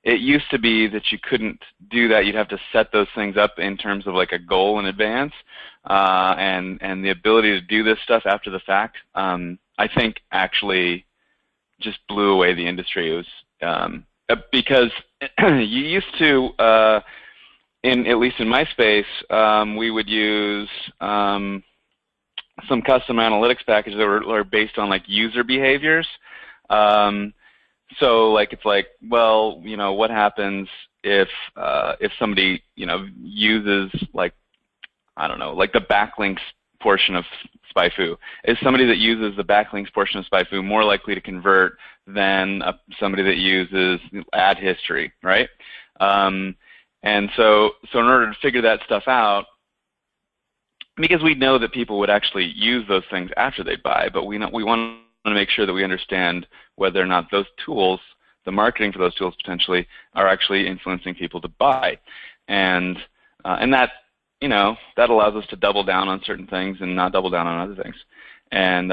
It used to be that you couldn't do that. You'd have to set those things up in terms of like a goal in advance, and the ability to do this stuff after the fact, I think actually just blew away the industry. It was because you used to, at least in my space, we would use some custom analytics packages that were based on like user behaviors. So like it's like, well, what happens if somebody uses like, I don't know, like the backlinks portion of SpyFu? Is somebody that uses the backlinks portion of SpyFu more likely to convert than somebody that uses ad history, right? And so in order to figure that stuff out, because we know that people would actually use those things after they buy, but we want to make sure that we understand whether or not those tools, the marketing for those tools potentially, are actually influencing people to buy, and that that allows us to double down on certain things and not double down on other things, and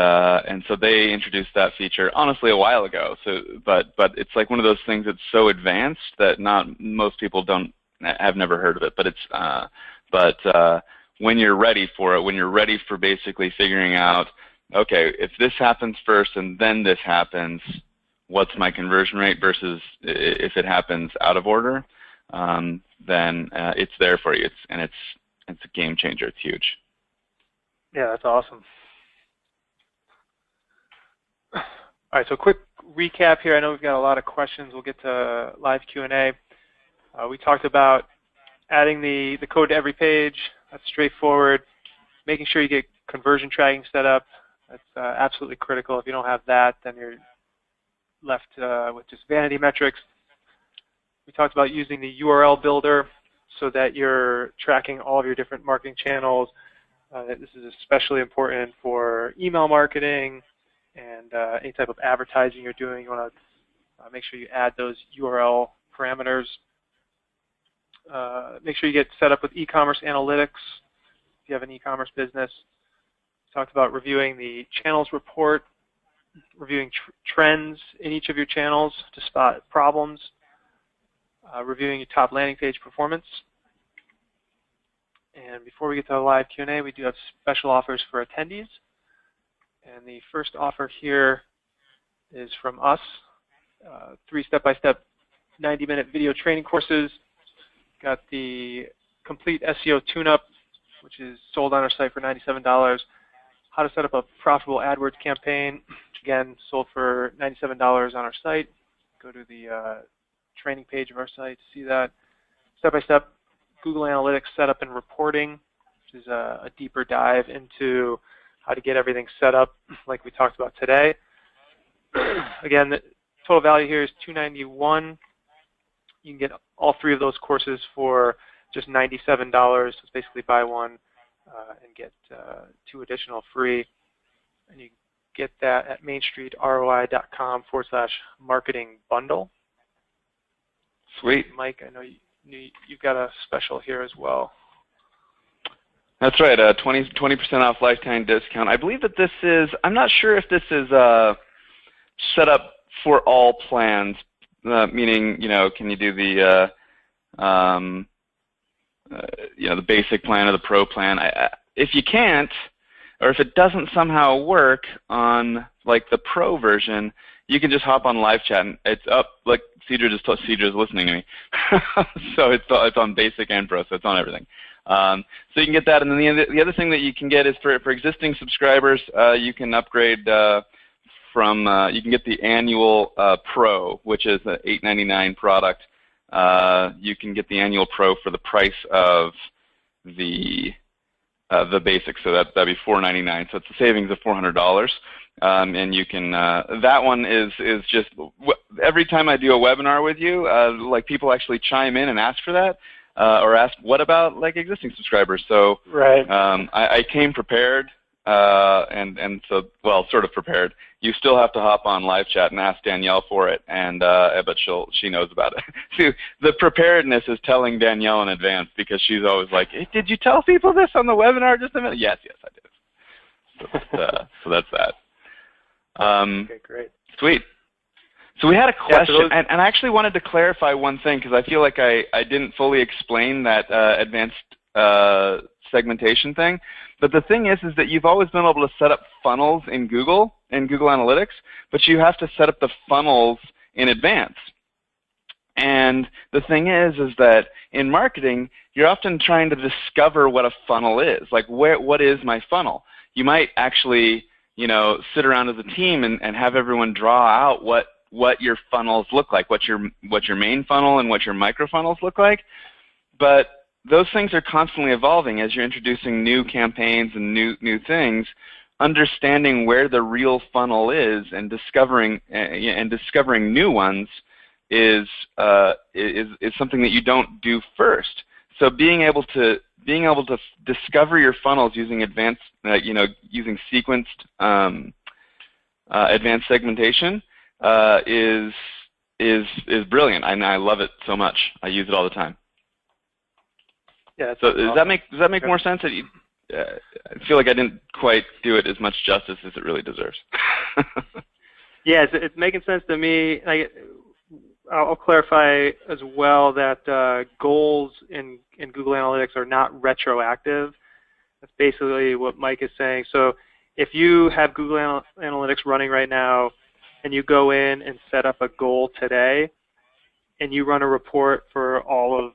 so they introduced that feature honestly a while ago. So, but it's like one of those things that's so advanced that most people have never heard of it. But it's when you're ready for it, when you're ready for basically figuring out, okay, if this happens first and then this happens, what's my conversion rate versus if it happens out of order, then it's there for you. It's a game changer. It's huge. Yeah, that's awesome. All right, so quick recap here. I know we've got a lot of questions. We'll get to live Q&A. We talked about adding the code to every page. That's straightforward. Making sure you get conversion tracking set up. That's absolutely critical. If you don't have that, then you're left with just vanity metrics. We talked about using the URL builder so that you're tracking all of your different marketing channels. This is especially important for email marketing and any type of advertising you're doing. You want to make sure you add those URL parameters. Make sure you get set up with e-commerce analytics if you have an e-commerce business. We talked about reviewing the channels report, reviewing trends in each of your channels to spot problems, reviewing your top landing page performance, And before we get to the live Q&A, we do have special offers for attendees. And the first offer here is from us, 3 step-by-step 90-minute video training courses. Got the complete SEO tune-up, which is sold on our site for $97. How to set up a profitable AdWords campaign, which again, sold for $97 on our site. Go to the training page of our site to see that. Step-by-step Google Analytics setup and reporting, which is a deeper dive into how to get everything set up like we talked about today. Again, the total value here is $291. You can get all 3 of those courses for just $97. So it's basically buy one and get 2 additional free. And you get that at mainstreetroi.com/marketing bundle. Sweet. Mike, I know you've got a special here as well. That's right, 20% off lifetime discount. I believe that this is, I'm not sure if this is set up for all plans, meaning, can you do the, the basic plan or the pro plan. If you can't, or if it doesn't somehow work on like the pro version, you can just hop on live chat and it's up. Like Cedra is listening to me, so it's on basic and pro, so it's on everything. So you can get that, and then the other thing that you can get is for existing subscribers, you can upgrade from you can get the annual pro, which is an $8.99 product. You can get the annual pro for the price of the basic, so that'd be $4.99. So it's a savings of $400, and you can. That one is just every time I do a webinar with you, like people actually chime in and ask for that, or ask what about like existing subscribers. So right. I came prepared, and so sort of prepared. You still have to hop on live chat and ask Danielle for it, and but she knows about it. See, the preparedness is telling Danielle in advance because she's always like, hey, "Did you tell people this on the webinar just a minute?" Yes, I did. So that's that. Okay, great. Sweet. So we had a question, and I actually wanted to clarify one thing because I feel like I didn't fully explain that advanced segmentation thing. But the thing is that you've always been able to set up funnels in Google Analytics, but you have to set up the funnels in advance. And the thing is that in marketing, you're often trying to discover what a funnel is. Like, what is my funnel? You might actually, sit around as a team and have everyone draw out what your funnels look like, what your main funnel and what your micro funnels look like. But those things are constantly evolving as you're introducing new campaigns and new things. Understanding where the real funnel is and discovering new ones is something that you don't do first. So being able to discover your funnels using advanced using sequenced advanced segmentation is brilliant, and I love it so much. I use it all the time. Yeah. So does that make more sense? I feel like I didn't quite do it as much justice as it really deserves. Yeah, it's making sense to me. I'll clarify as well that goals in Google Analytics are not retroactive. That's basically what Mike is saying. So if you have Google Analytics running right now and you go in and set up a goal today and you run a report for all of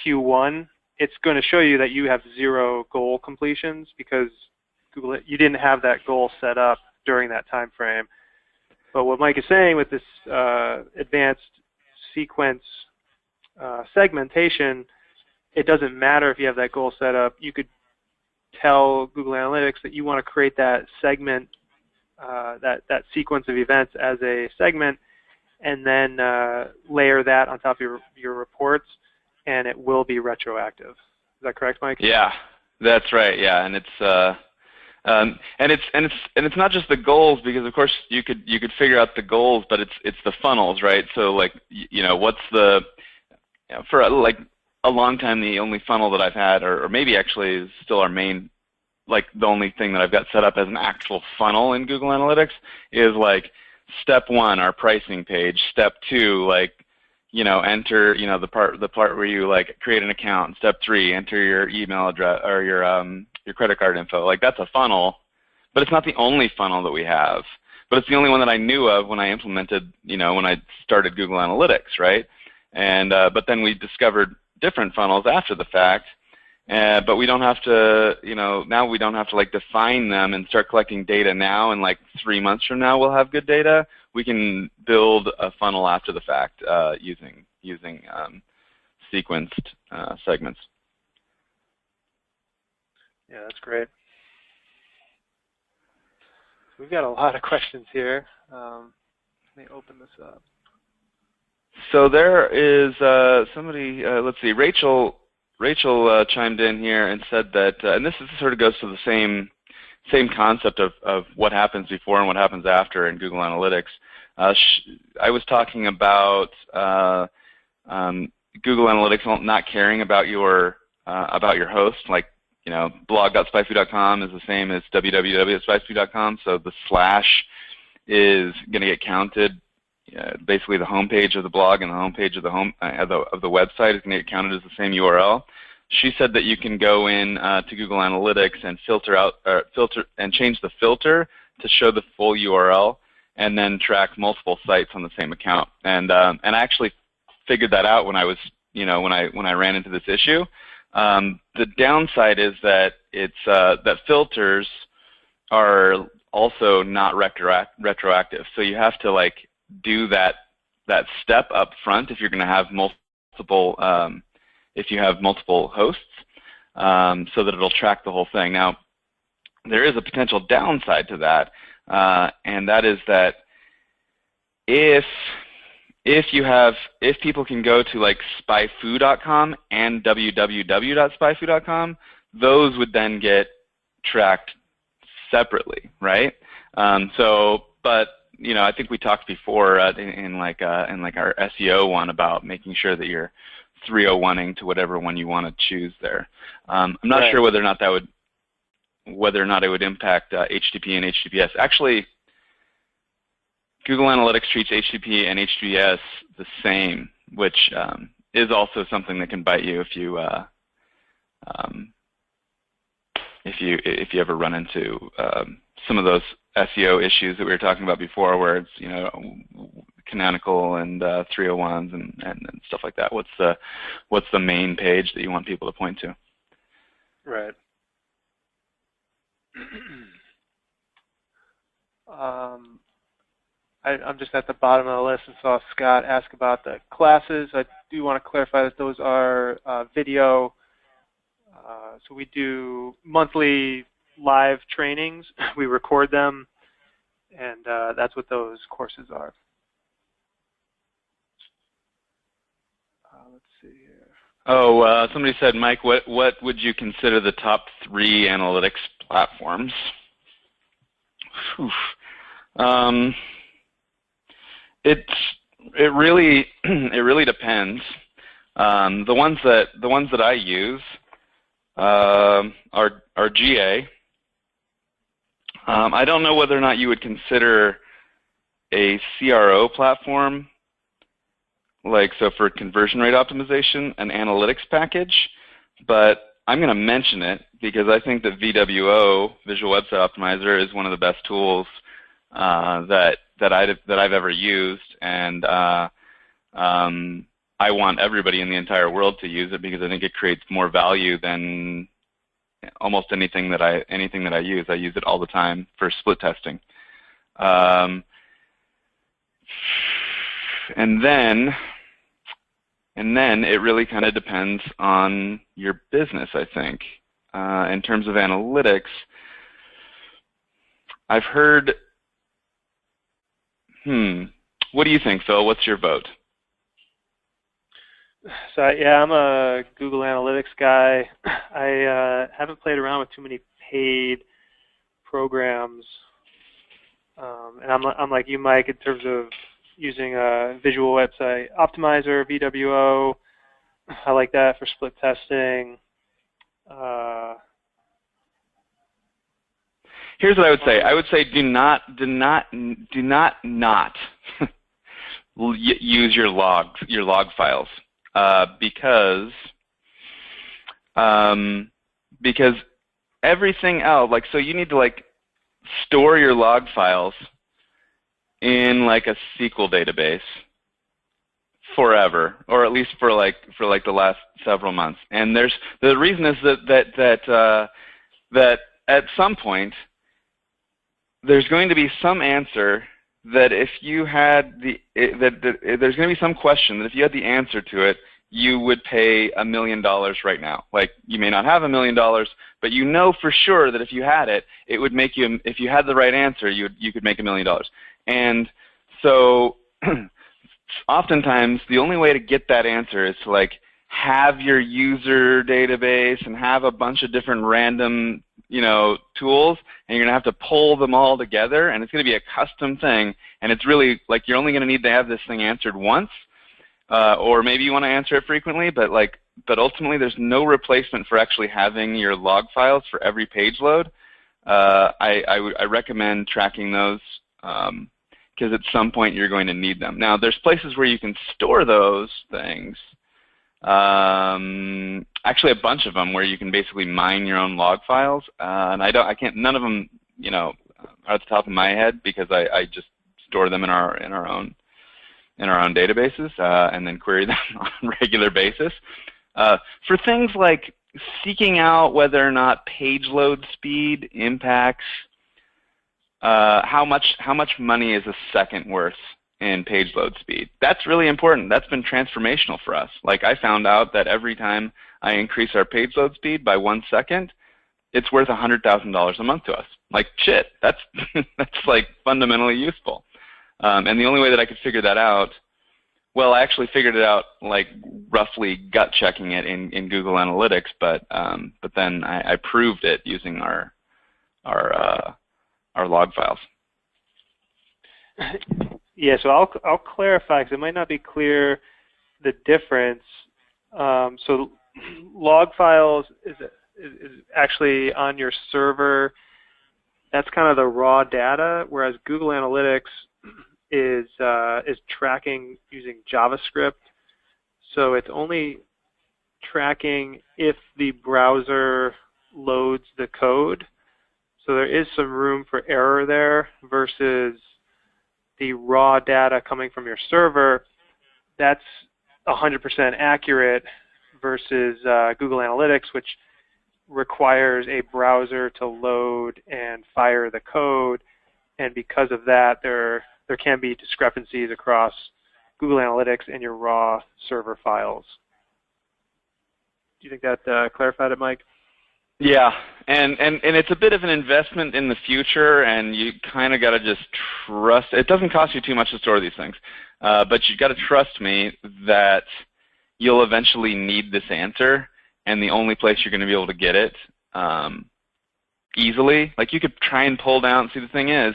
Q1, it's going to show you that you have 0 goal completions because you didn't have that goal set up during that time frame. But what Mike is saying with this advanced sequence segmentation, it doesn't matter if you have that goal set up. You could tell Google Analytics that you want to create that segment, that sequence of events as a segment, and then layer that on top of your reports, and it will be retroactive. Is that correct, Mike? Yeah, that's right. Yeah, and it's not just the goals, because of course you could figure out the goals, but it's the funnels, right? So like what's the for like a long time the only funnel that I've had, or maybe actually is still our main, like the only thing that I've got set up as an actual funnel in Google Analytics is like step 1, our pricing page. Step 2, like enter, the part where you like create an account. Step 3, enter your email address or your credit card info. Like that's a funnel, but it's not the only funnel that we have. But it's the only one that I knew of when I implemented, when I started Google Analytics, right? And but then we discovered different funnels after the fact. But we don't have to, now we don't have to like define them and start collecting data now, and like 3 months from now we'll have good data. We can build a funnel after the fact using sequenced segments. Yeah, that's great. We've got a lot of questions here. Let me open this up. So there is somebody, let's see, Rachel chimed in here and said that, and this sort of goes to the same concept of what happens before and what happens after in Google Analytics. I was talking about Google Analytics not caring about your host, like blog.spyfu.com is the same as www.spyfu.com, so the slash is going to get counted. Basically, the home page of the blog and the home page of the website is going to get counted as the same URL. She said that you can go in to Google Analytics and filter and change the filter to show the full URL, and then track multiple sites on the same account. And I actually figured that out when I was when I ran into this issue. The downside is that that filters are also not retroactive. So you have to like do that step up front if you're going to have multiple if you have multiple hosts, so that it'll track the whole thing. Now, there is a potential downside to that, and that is that if people can go to like SpyFu.com and www.spyfu.com, those would then get tracked separately, right? But I think we talked before in like our SEO one about making sure that you're 301ing to whatever one you want to choose there. I'm not sure whether or not it would impact HTTP and HTTPS. Actually, Google Analytics treats HTTP and HTTPS the same, which is also something that can bite you if you ever run into some of those SEO issues that we were talking about before, where it's canonical and 301s and stuff like that. What's the main page that you want people to point to? Right. I'm just at the bottom of the list and saw Scott ask about the classes. I do want to clarify that those are video. So we do monthly live trainings. We record them, and that's what those courses are. Let's see here. Oh, somebody said, Mike, what would you consider the top 3 analytics platforms? It really depends. The ones that I use are GA. I don't know whether or not you would consider a CRO platform, like so for conversion rate optimization, an analytics package, but I'm going to mention it because I think that VWO, Visual Website Optimizer, is one of the best tools that I've ever used, and I want everybody in the entire world to use it because I think it creates more value than almost anything that I use. I use it all the time for split testing. And then it really kind of depends on your business, I think. In terms of analytics, I've heard, what do you think, Phil? What's your vote? So yeah, I'm a Google Analytics guy. I haven't played around with too many paid programs, and I'm like you, Mike, in terms of using a Visual Website Optimizer, VWO. I like that for split testing. Here's what I would say. I would say do not use your log files because everything else, like, so you need to like store your log files in like a SQL database forever, or at least for like the last several months. And the reason is that at some point there's going to be some answer that if you had there's going to be some question that if you had the answer to it, you would pay $1 million right now. Like, you may not have $1 million, but you know for sure that if you had it, it would make you, if you had the right answer, you could make $1 million. And so oftentimes the only way to get that answer is to like have your user database and have a bunch of different random, you know, tools, and you're going to have to pull them all together, and it's going to be a custom thing, and it's really like you're only going to need to have this thing answered once, or maybe you want to answer it frequently, but ultimately there's no replacement for actually having your log files for every page load. I recommend tracking those because at some point you're going to need them. Now, there's places where you can store those things. Actually, a bunch of them where you can basically mine your own log files, and I can't. None of them, you know, are at the top of my head because I just store them in our own databases and then query them on a regular basis. For things like seeking out whether or not page load speed impacts how much money is a second worth in page load speed. That's really important. That's been transformational for us. Like, I found out that every time I increase our page load speed by 1 second, it's worth $100,000 a month to us. Like, shit, that's like fundamentally useful. And the only way that I could figure that out, well, I actually figured it out like roughly gut checking it in Google Analytics, but then I proved it using our log files. Yeah, so I'll clarify because it might not be clear the difference. So log files is actually on your server. That's kind of the raw data, whereas Google Analytics is tracking using JavaScript. So it's only tracking if the browser loads the code. So there is some room for error there versus the raw data coming from your server. That's 100% accurate versus Google Analytics, which requires a browser to load and fire the code. And because of that, there can be discrepancies across Google Analytics and your raw server files. Do you think that clarified it, Mike? Yeah, and it's a bit of an investment in the future, and you kind of got to just trust. It doesn't cost you too much to store these things, but you got to trust me that you'll eventually need this answer, and the only place you're going to be able to get it easily, like you could try and pull down. See, the thing is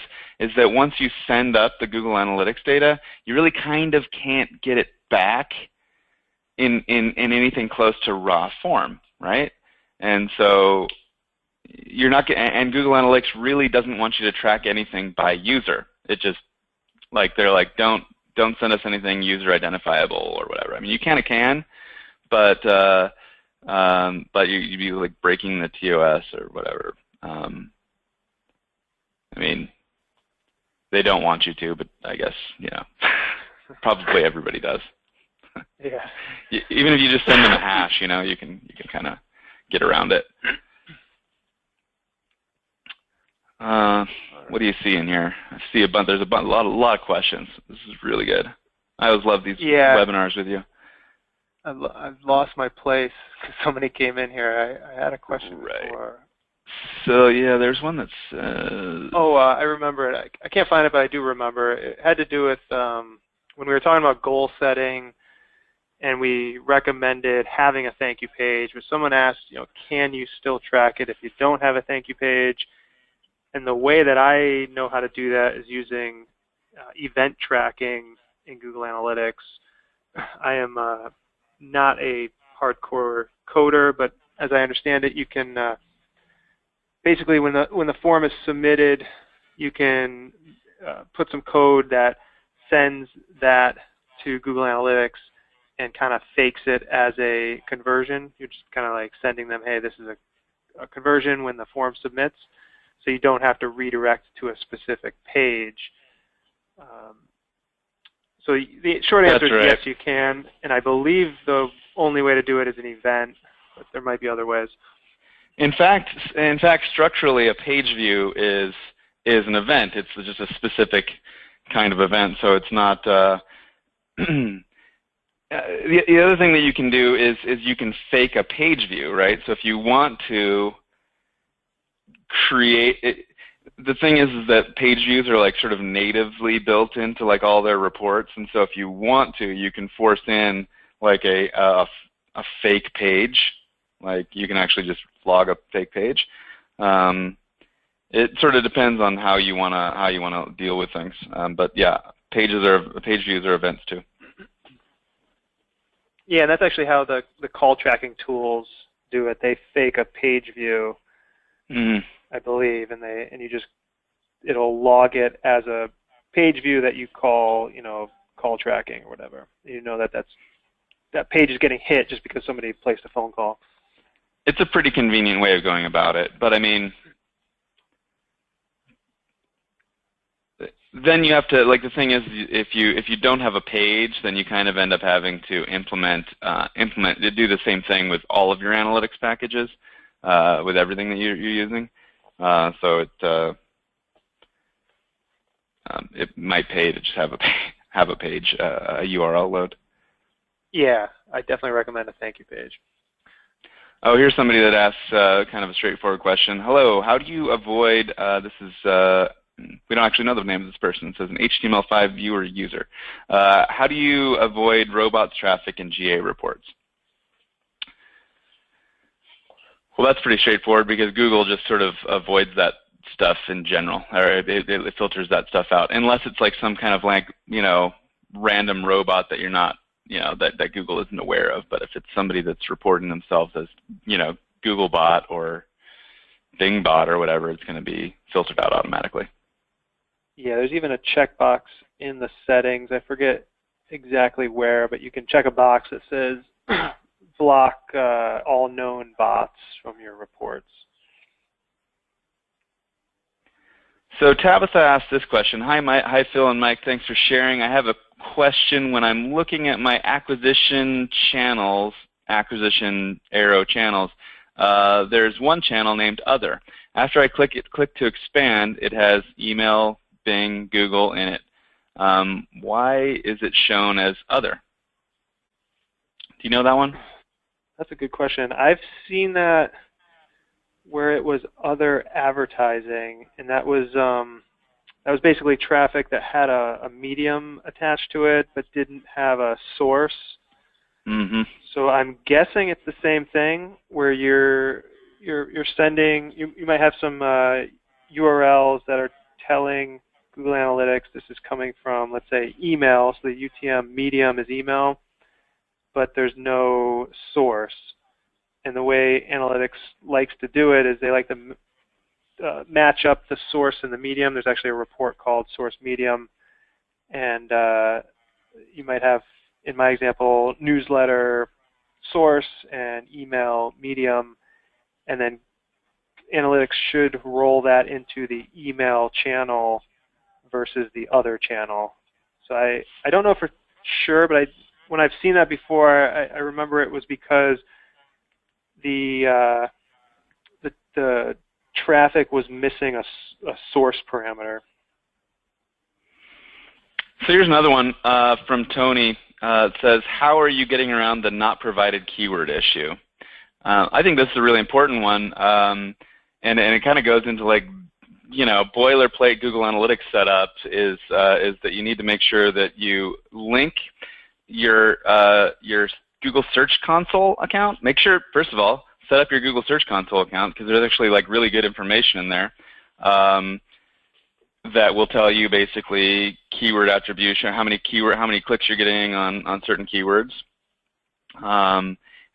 that once you send up the Google Analytics data, you really kind of can't get it back in anything close to raw form, right? And so you're not, and Google Analytics really doesn't want you to track anything by user. It just, like, they're like, don't send us anything user identifiable or whatever. I mean, you kind of can, but you'd be like breaking the TOS or whatever. I mean, they don't want you to, but I guess, you know, probably everybody does. Yeah. Even if you just send them a hash, you know, you can kind of get around it. What do you see in here? I see a bunch. There's a lot of questions. This is really good. I always love these webinars with you. I've lost my place because somebody came in here. I had a question before. So yeah, there's one that says. Oh, I remember it. I can't find it, but I do remember. It had to do with when we were talking about goal setting, and we recommended having a thank you page. But someone asked, you know, can you still track it if you don't have a thank you page? And the way that I know how to do that is using event tracking in Google Analytics. I am not a hardcore coder, but as I understand it, you can basically when the form is submitted, you can put some code that sends that to Google Analytics and kind of fakes it as a conversion. You're just kind of like sending them, hey, this is a conversion when the form submits, so you don't have to redirect to a specific page. So the short answer is yes, you can, and I believe the only way to do it is an event, but there might be other ways. In fact, structurally, a page view is an event. It's just a specific kind of event, so it's not. The other thing that you can do is you can fake a page view, right? So if you want to create it, the thing is that page views are like sort of natively built into like all their reports, and so if you want to, you can force in like a fake page. Like you can actually just log a fake page. It sort of depends on how you wanna deal with things. But yeah, page views are events too. Yeah, and that's actually how the call tracking tools do it. They fake a page view, I believe, and it'll log it as a page view that you call, call tracking or whatever. You know that page is getting hit just because somebody placed a phone call. It's a pretty convenient way of going about it, but I mean, then you have to, like, the thing is, if you don't have a page, then you kind of end up having to do the same thing with all of your analytics packages, with everything that you're using. So it might pay to just have a page, a URL load. Yeah, I definitely recommend a thank you page. Oh, here's somebody that asks kind of a straightforward question. Hello, how do you avoid, we don't actually know the name of this person. It says an HTML5 viewer user. How do you avoid robots traffic in GA reports? Well, that's pretty straightforward because Google just sort of avoids that stuff in general, or it filters that stuff out, unless it's like some kind of like, random robot that you're not, that Google isn't aware of. But if it's somebody that's reporting themselves as, Google bot or Bing bot or whatever, it's going to be filtered out automatically. Yeah, there's even a checkbox in the settings. I forget exactly where, but you can check a box that says block all known bots from your reports. So Tabitha asked this question. Hi Phil and Mike, thanks for sharing. I have a question. When I'm looking at my acquisition arrow channels, there's one channel named Other. After I click to expand, it has email, Bing, Google in it. Why is it shown as Other? Do you know that one? That's a good question. I've seen that where it was Other advertising, and that was basically traffic that had a medium attached to it but didn't have a source. Mm-hmm. So I'm guessing it's the same thing where you're sending, you might have some URLs that are telling Google Analytics this is coming from, let's say, email, so the UTM medium is email, but there's no source. And the way Analytics likes to do it is they like to match up the source and the medium. There's actually a report called source medium, and you might have, in my example, newsletter source and email medium, and then Analytics should roll that into the email channel versus the other channel. So I don't know for sure, but when I've seen that before, I remember it was because the traffic was missing a source parameter. So here's another one from Tony. It says, how are you getting around the not provided keyword issue? I think this is a really important one, and it kind of goes into like, boilerplate Google Analytics setup is that you need to make sure that you link your Google Search Console account. Make sure, first of all, set up your Google Search Console account because there's actually like really good information in there that will tell you basically keyword attribution, how many clicks you're getting on certain keywords,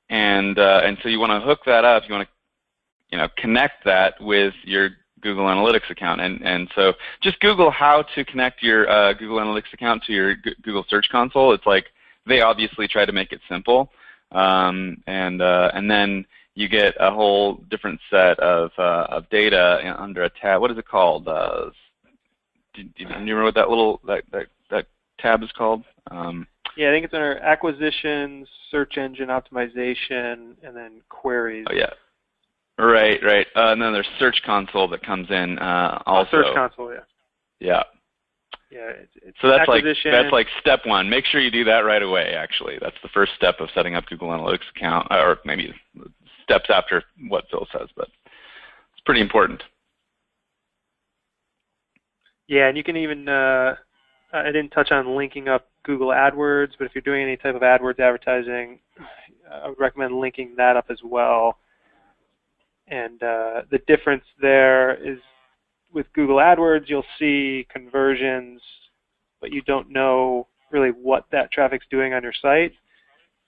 and so you want to hook that up. You want to connect that with your Google Analytics account. And so just Google how to connect your Google Analytics account to your Google Search Console. It's like they obviously try to make it simple, and then you get a whole different set of data under a tab. What is it called? Do you remember what that tab is called? Yeah, I think it's under Acquisitions, Search Engine Optimization, and then Queries. Oh yeah, right. And then there's Search Console that comes in also. Search Console, yeah. Yeah. Yeah. It's so that's like step one. Make sure you do that right away. Actually, that's the first step of setting up Google Analytics account, or maybe steps after what Phil says, but it's pretty important. Yeah, and you can even, I didn't touch on linking up Google AdWords, but if you're doing any type of AdWords advertising, I would recommend linking that up as well. And the difference there is with Google AdWords, you'll see conversions, but you don't know really what that traffic's doing on your site.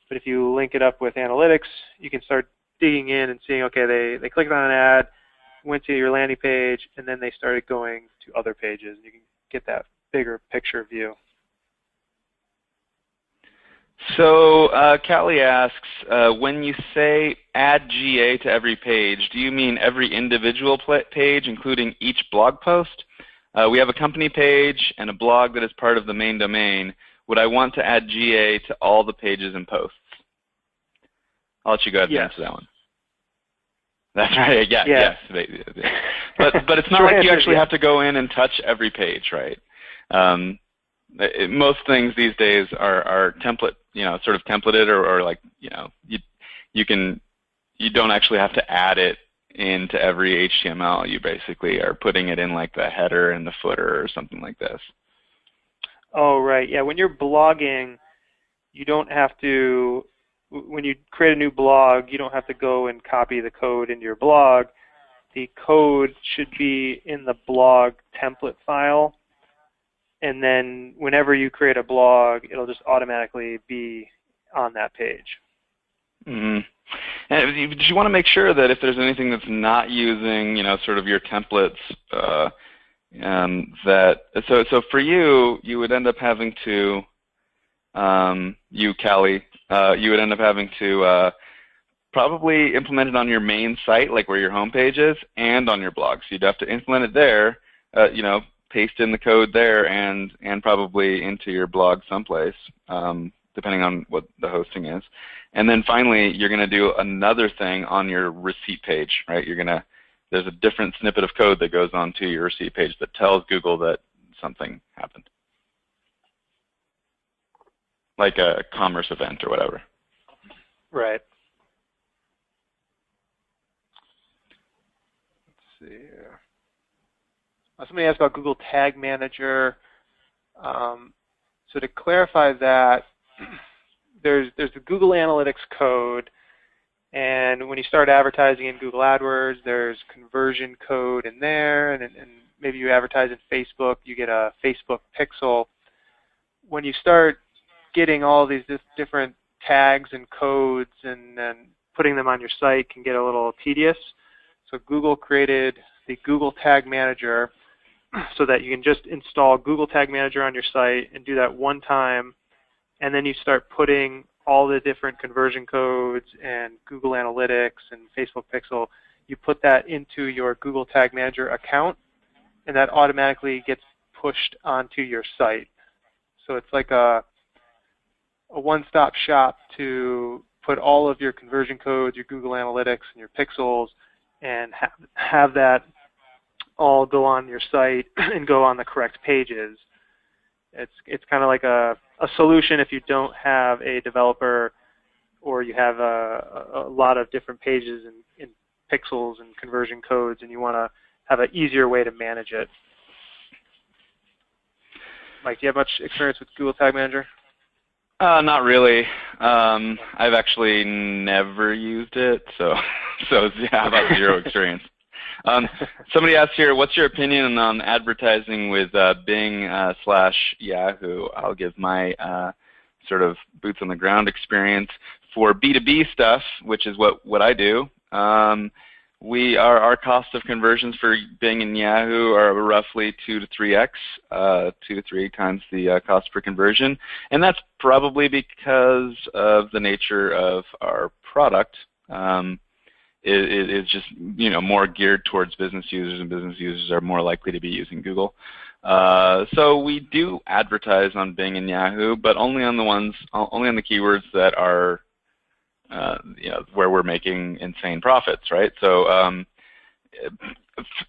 But if you link it up with analytics, you can start digging in and seeing, okay, they clicked on an ad, went to your landing page, and then they started going to other pages. You can get that bigger picture view. So Callie asks, when you say add GA to every page, do you mean every individual page, including each blog post? We have a company page and a blog that is part of the main domain. Would I want to add GA to all the pages and posts? I'll let you go ahead and answer that one. That's right. Yeah. Yes. But it's not like you actually have to go in and touch every page, right? Most things these days are template, sort of templated, or like, you don't actually have to add it into every HTML. You basically are putting it in like the header and the footer or something like this. Oh, right. Yeah. When you're blogging, you don't have to. When you create a new blog, you don't have to go and copy the code into your blog. The code should be in the blog template file, and then whenever you create a blog, it'll just automatically be on that page. Mm-hmm. And you want to make sure that if there's anything that's not using, sort of your templates, so for you would end up having to, Callie, you would end up having to probably implement it on your main site, like where your home page is, and on your blog. So you'd have to implement it there, paste in the code there, and probably into your blog someplace, depending on what the hosting is. And then finally, you're going to do another thing on your receipt page, right? There's a different snippet of code that goes onto your receipt page that tells Google that something happened, like a commerce event or whatever. Right. Let's see here. Somebody asked about Google Tag Manager. So to clarify that, there's the Google Analytics code, and when you start advertising in Google AdWords, there's conversion code in there, and maybe you advertise in Facebook, you get a Facebook pixel. When you start getting all these different tags and codes and putting them on your site can get a little tedious. So Google created the Google Tag Manager so that you can just install Google Tag Manager on your site and do that one time, and then you start putting all the different conversion codes and Google Analytics and Facebook Pixel. You put that into your Google Tag Manager account, and that automatically gets pushed onto your site. So it's like a one-stop shop to put all of your conversion codes, your Google Analytics, and your pixels, and have that all go on your site and go on the correct pages. It's kind of like a solution if you don't have a developer or you have a lot of different pages in pixels and conversion codes, and you want to have an easier way to manage it. Mike, do you have much experience with Google Tag Manager? Not really. I've actually never used it, so yeah, about zero experience. Somebody asked here, what's your opinion on advertising with Bing / Yahoo? I'll give my sort of boots on the ground experience. For B2B stuff, which is what I do, our cost of conversions for Bing and Yahoo are roughly 2 to 3x, 2 to 3 times the cost per conversion, and that's probably because of the nature of our product. It is just more geared towards business users, and business users are more likely to be using Google. So we do advertise on Bing and Yahoo, but only on the keywords that are where we're making insane profits, right? So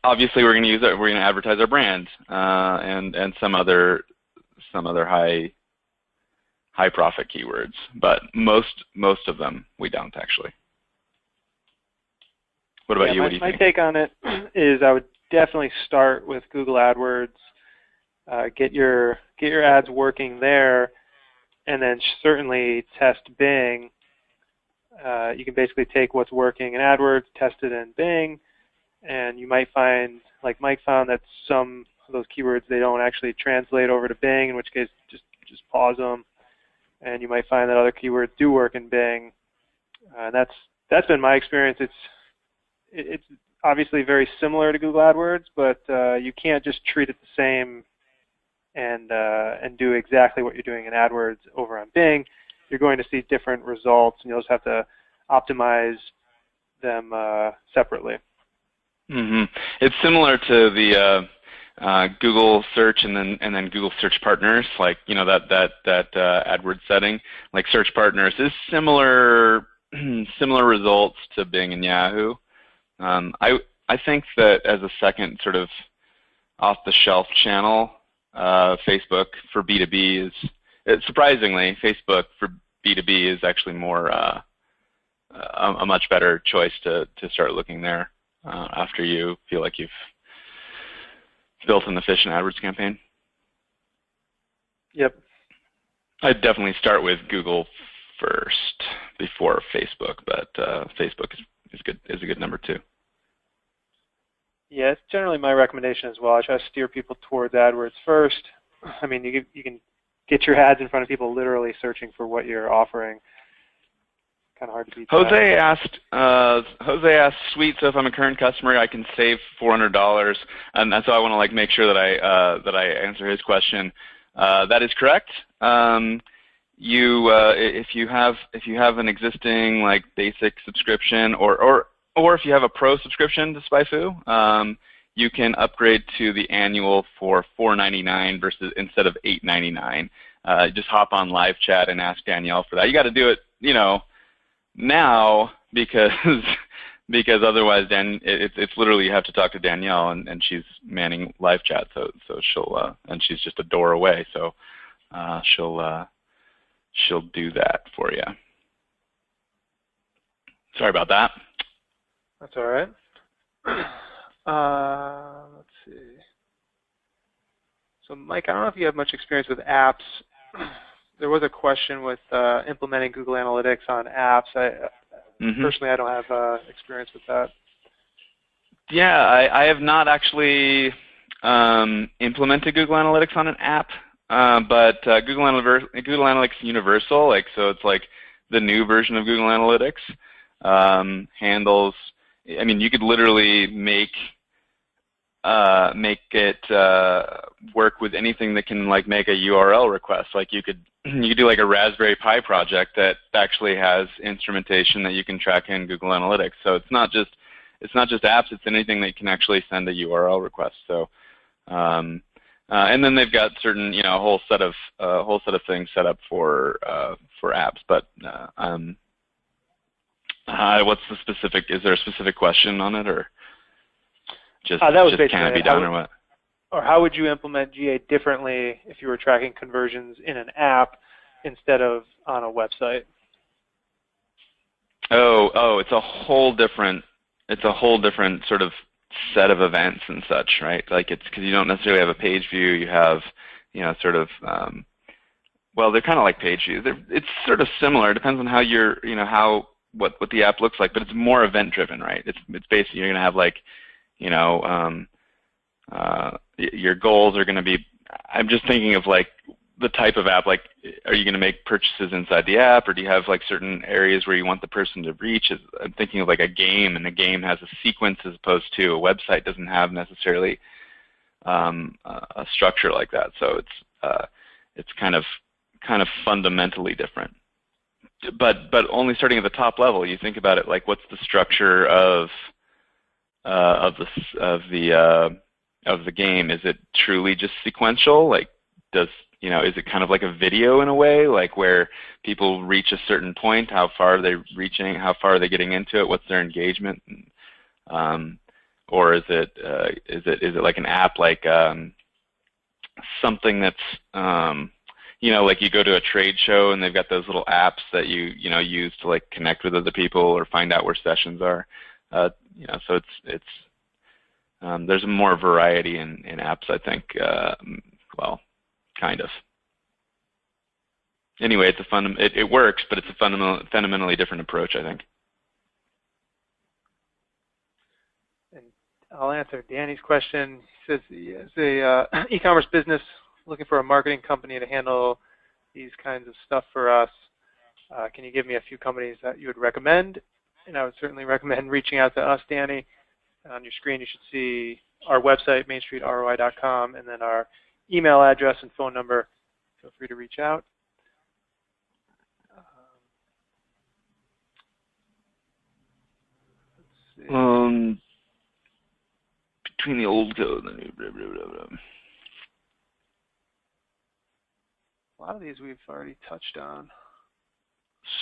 obviously we're going to use it. We're going to advertise our brand and some other high profit keywords, but most of them we don't actually. What about you? What do you think? My take on it is I would definitely start with Google AdWords, get your ads working there, and then certainly test Bing. You can basically take what's working in AdWords, test it in Bing, and you might find, like Mike found, that some of those keywords they don't actually translate over to Bing, in which case just pause them. And you might find that other keywords do work in Bing. And that's been my experience. It's obviously very similar to Google AdWords, but you can't just treat it the same and do exactly what you're doing in AdWords over on Bing. You're going to see different results, and you'll just have to optimize them separately. Mm-hmm. It's similar to the Google Search and then Google Search Partners, like that AdWords setting. Like Search Partners is similar results to Bing and Yahoo. I think that as a second sort of off-the-shelf channel, Facebook for B2B surprisingly, Facebook for B2B is actually more a much better choice to start looking there after you feel like you've built an efficient AdWords campaign. Yep. I'd definitely start with Google first before Facebook, but Facebook is a good number 2. Yeah, it's generally my recommendation as well. I try to steer people towards AdWords first. I mean, you can get your ads in front of people literally searching for what you're offering. Kind of hard to beat that. Jose asked, sweet. So if I'm a current customer, I can save $400, and so I want to make sure that I answer his question. That is correct. If you have an existing basic subscription or if you have a pro subscription to SpyFu, you can upgrade to the annual for $4.99 instead of $8.99. Just hop on live chat and ask Danielle for that. You got to do it, now because otherwise, it's literally you have to talk to Danielle, and she's manning live chat, so she'll and she's just a door away, so she'll do that for you. Sorry about that. That's all right. Let's see. So, Mike, I don't know if you have much experience with apps. There was a question with implementing Google Analytics on apps. Personally, I don't have experience with that. Yeah, I have not actually implemented Google Analytics on an app, but Google Analytics Universal, so it's like the new version of Google Analytics, handles. I mean, you could literally make it work with anything that can make a URL request. Like you could do a Raspberry Pi project that actually has instrumentation that you can track in Google Analytics. So it's not just apps; it's anything that can actually send a URL request. So, and then they've got certain a whole set of things set up for apps. But what's the specific? Is there a specific question on it, or just can it be done, or what? Or how would you implement GA differently if you were tracking conversions in an app instead of on a website? Oh, it's a whole different sort of set of events and such, right? It's because you don't necessarily have a page view. You have sort of well, they're kind of like page views. It's sort of similar. It depends on how you're what the app looks like, but it's more event driven, right? It's basically you're going to have your goals are going to be. I'm just thinking of the type of app, like, are you going to make purchases inside the app, or do you have like certain areas where you want the person to reach? I'm thinking of like a game, and the game has a sequence as opposed to a website doesn't have necessarily a structure like that. So it's kind of fundamentally different. But only starting at the top level. You think about it like, what's the structure of the game? Is it truly just sequential? Like, is it kind of like a video in a way, like where people reach a certain point? How far are they reaching? How far are they getting into it? What's their engagement? Or is it like an app, like something that's like you go to a trade show and they've got those little apps that you use to like connect with other people or find out where sessions are. So it's there's more variety in apps, I think. Well, kind of. Anyway, it works, but it's a fundamentally different approach, I think. And I'll answer Danny's question. He says he is a e-commerce business looking for a marketing company to handle these kinds of stuff for us. Can you give me a few companies that you would recommend? And I would certainly recommend reaching out to us, Danny. On your screen, you should see our website, mainstreetroi.com, and then our email address and phone number. Feel free to reach out. Between the old code and the new, blah, blah, blah, blah. A lot of these we've already touched on.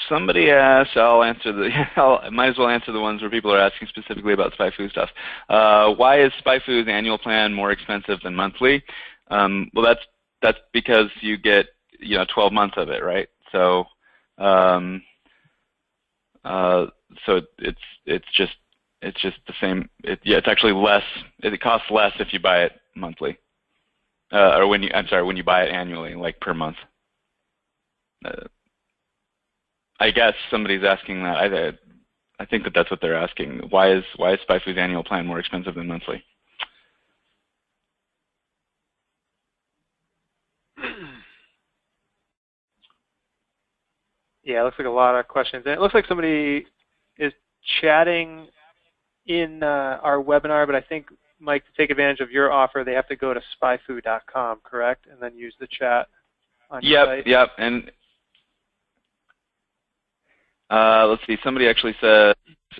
Somebody asked, I'll answer I might as well answer the ones where people are asking specifically about SpyFu stuff. Why is SpyFu's annual plan more expensive than monthly? Well, that's because you get 12 months of it, right? So so it's just the same. It's actually less. It costs less if you buy it monthly, or when you buy it annually, like per month. I guess somebody's asking that. I think that's what they're asking. Why is SpyFu's annual plan more expensive than monthly? Yeah, it looks like a lot of questions. And it looks like somebody is chatting in our webinar, but I think, Mike, to take advantage of your offer, they have to go to spyfu.com, correct? And then use the chat on your site? Yep. And let's see, somebody actually said,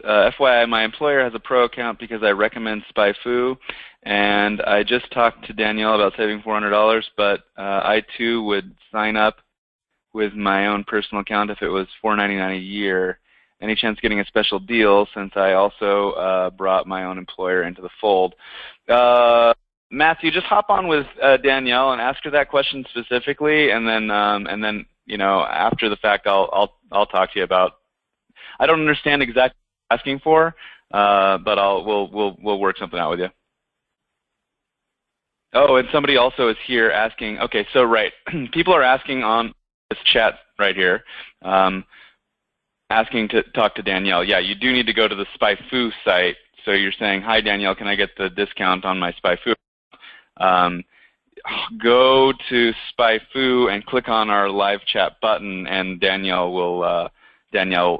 FYI, my employer has a pro account because I recommend SpyFu, and I just talked to Danielle about saving $400, but I too would sign up with my own personal account if it was $4.99 a year. Any chance getting a special deal since I also brought my own employer into the fold? Matthew, just hop on with Danielle and ask her that question specifically, and then after the fact, I'll talk to you about. I don't understand exactly what you're asking for, but we'll work something out with you. Oh, and somebody also is here asking. Okay, so right, people are asking on this chat right here, asking to talk to Danielle. Yeah, you do need to go to the SpyFu site. So you're saying, hi Danielle, can I get the discount on my SpyFu? Go to SpyFu and click on our live chat button, and Danielle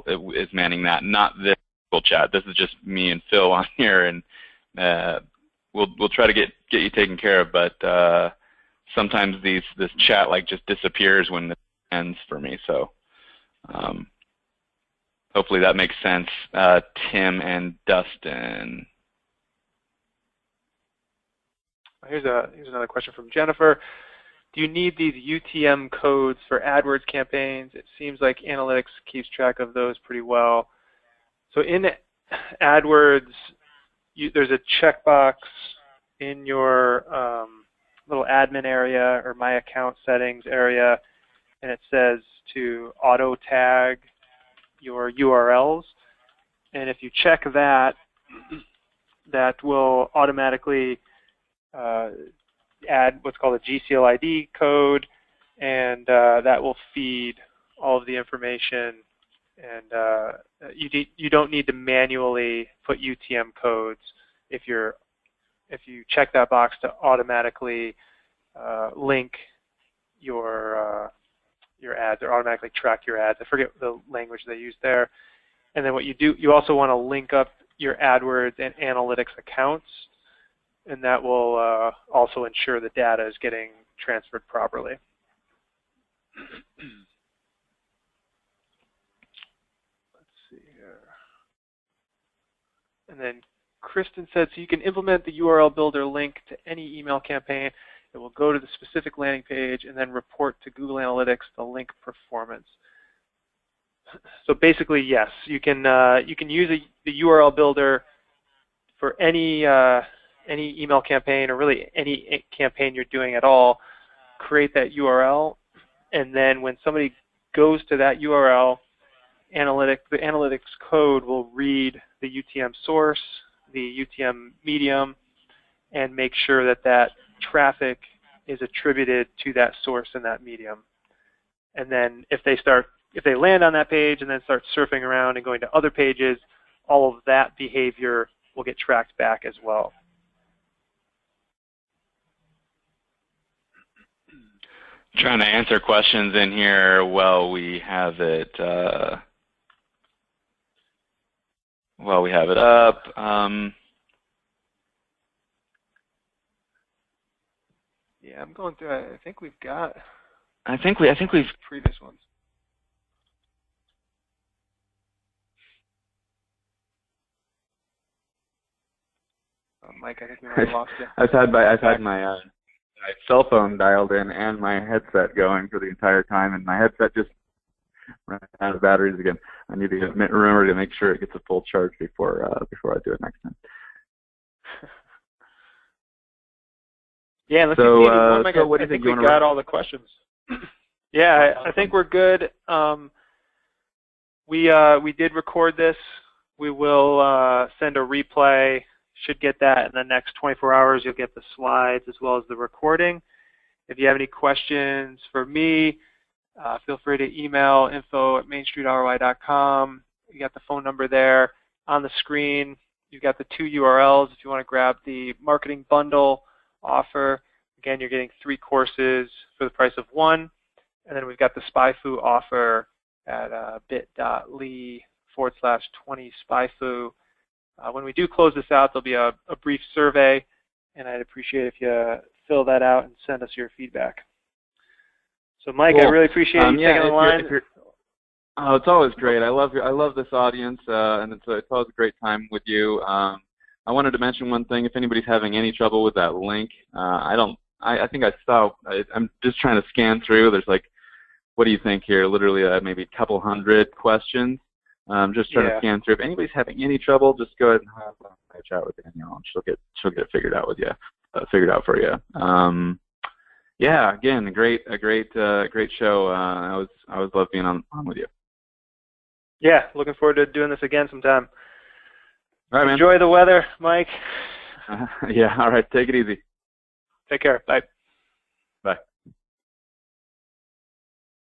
is manning that, not this chat. This is just me and Phil on here, and we'll try to get you taken care of. But sometimes this chat like just disappears when it ends for me. So hopefully that makes sense. Tim and Dustin. Here's another question from Jennifer. Do you need these UTM codes for AdWords campaigns? It seems like analytics keeps track of those pretty well. So in AdWords, there's a checkbox in your little admin area or My Account Settings area, and it says to auto tag your URLs. And if you check that, that will automatically add what's called a GCLID code, and that will feed all of the information. And you don't need to manually put UTM codes if you check that box to automatically link your ads, or automatically track your ads. I forget the language they use there. And then what you do, you also want to link up your AdWords and analytics accounts, and that will also ensure the data is getting transferred properly. Let's see here. And then Kristen said, so you can implement the URL builder link to any email campaign. It will go to the specific landing page and then report to Google Analytics the link performance. So basically, yes, you can use the URL builder for any email campaign, or really any campaign you're doing at all. Create that URL, and then when somebody goes to that URL, the analytics code will read the UTM source, the UTM medium, and make sure that that traffic is attributed to that source and that medium. And then if they land on that page and then start surfing around and going to other pages, all of that behavior will get tracked back as well. Trying to answer questions in here while we have it up. Yeah, I'm going through. I think we've got. I think we've previous ones. Mike, I think we might have lost you. I've had my cell phone dialed in and my headset going for the entire time, and my headset just ran out of batteries again. I need to remember to make sure it gets a full charge before I do it next time. Yeah, let's so what do you think? We got all the questions. Yeah, I think we're good. We did record this. We will send a replay. Should get that in the next 24 hours. You'll get the slides as well as the recording. If you have any questions for me, feel free to email info@mainstreetroi.com. You got the phone number there on the screen. You've got the 2 URLs if you want to grab the marketing bundle offer. Again, you're getting 3 courses for the price of 1. And then we've got the SpyFu offer at bit.ly/20SpyFu. When we do close this out, there'll be a brief survey, and I'd appreciate if you fill that out and send us your feedback. So, Mike, cool. I really appreciate you taking the line. Oh, it's always great. I love this audience, and it's always a great time with you. I wanted to mention one thing. If anybody's having any trouble with that link, I think I saw. I'm just trying to scan through. There's like, what do you think here? Literally, maybe a couple hundred questions. Just trying to scan through. If anybody's having any trouble, just go ahead and have a chat with Danielle, and she'll get it figured out with you, figured out for you. Yeah, again, a great show. I always love being on with you. Yeah, looking forward to doing this again sometime. All right, man. Enjoy the weather, Mike. Yeah, all right. Take it easy. Take care. Bye.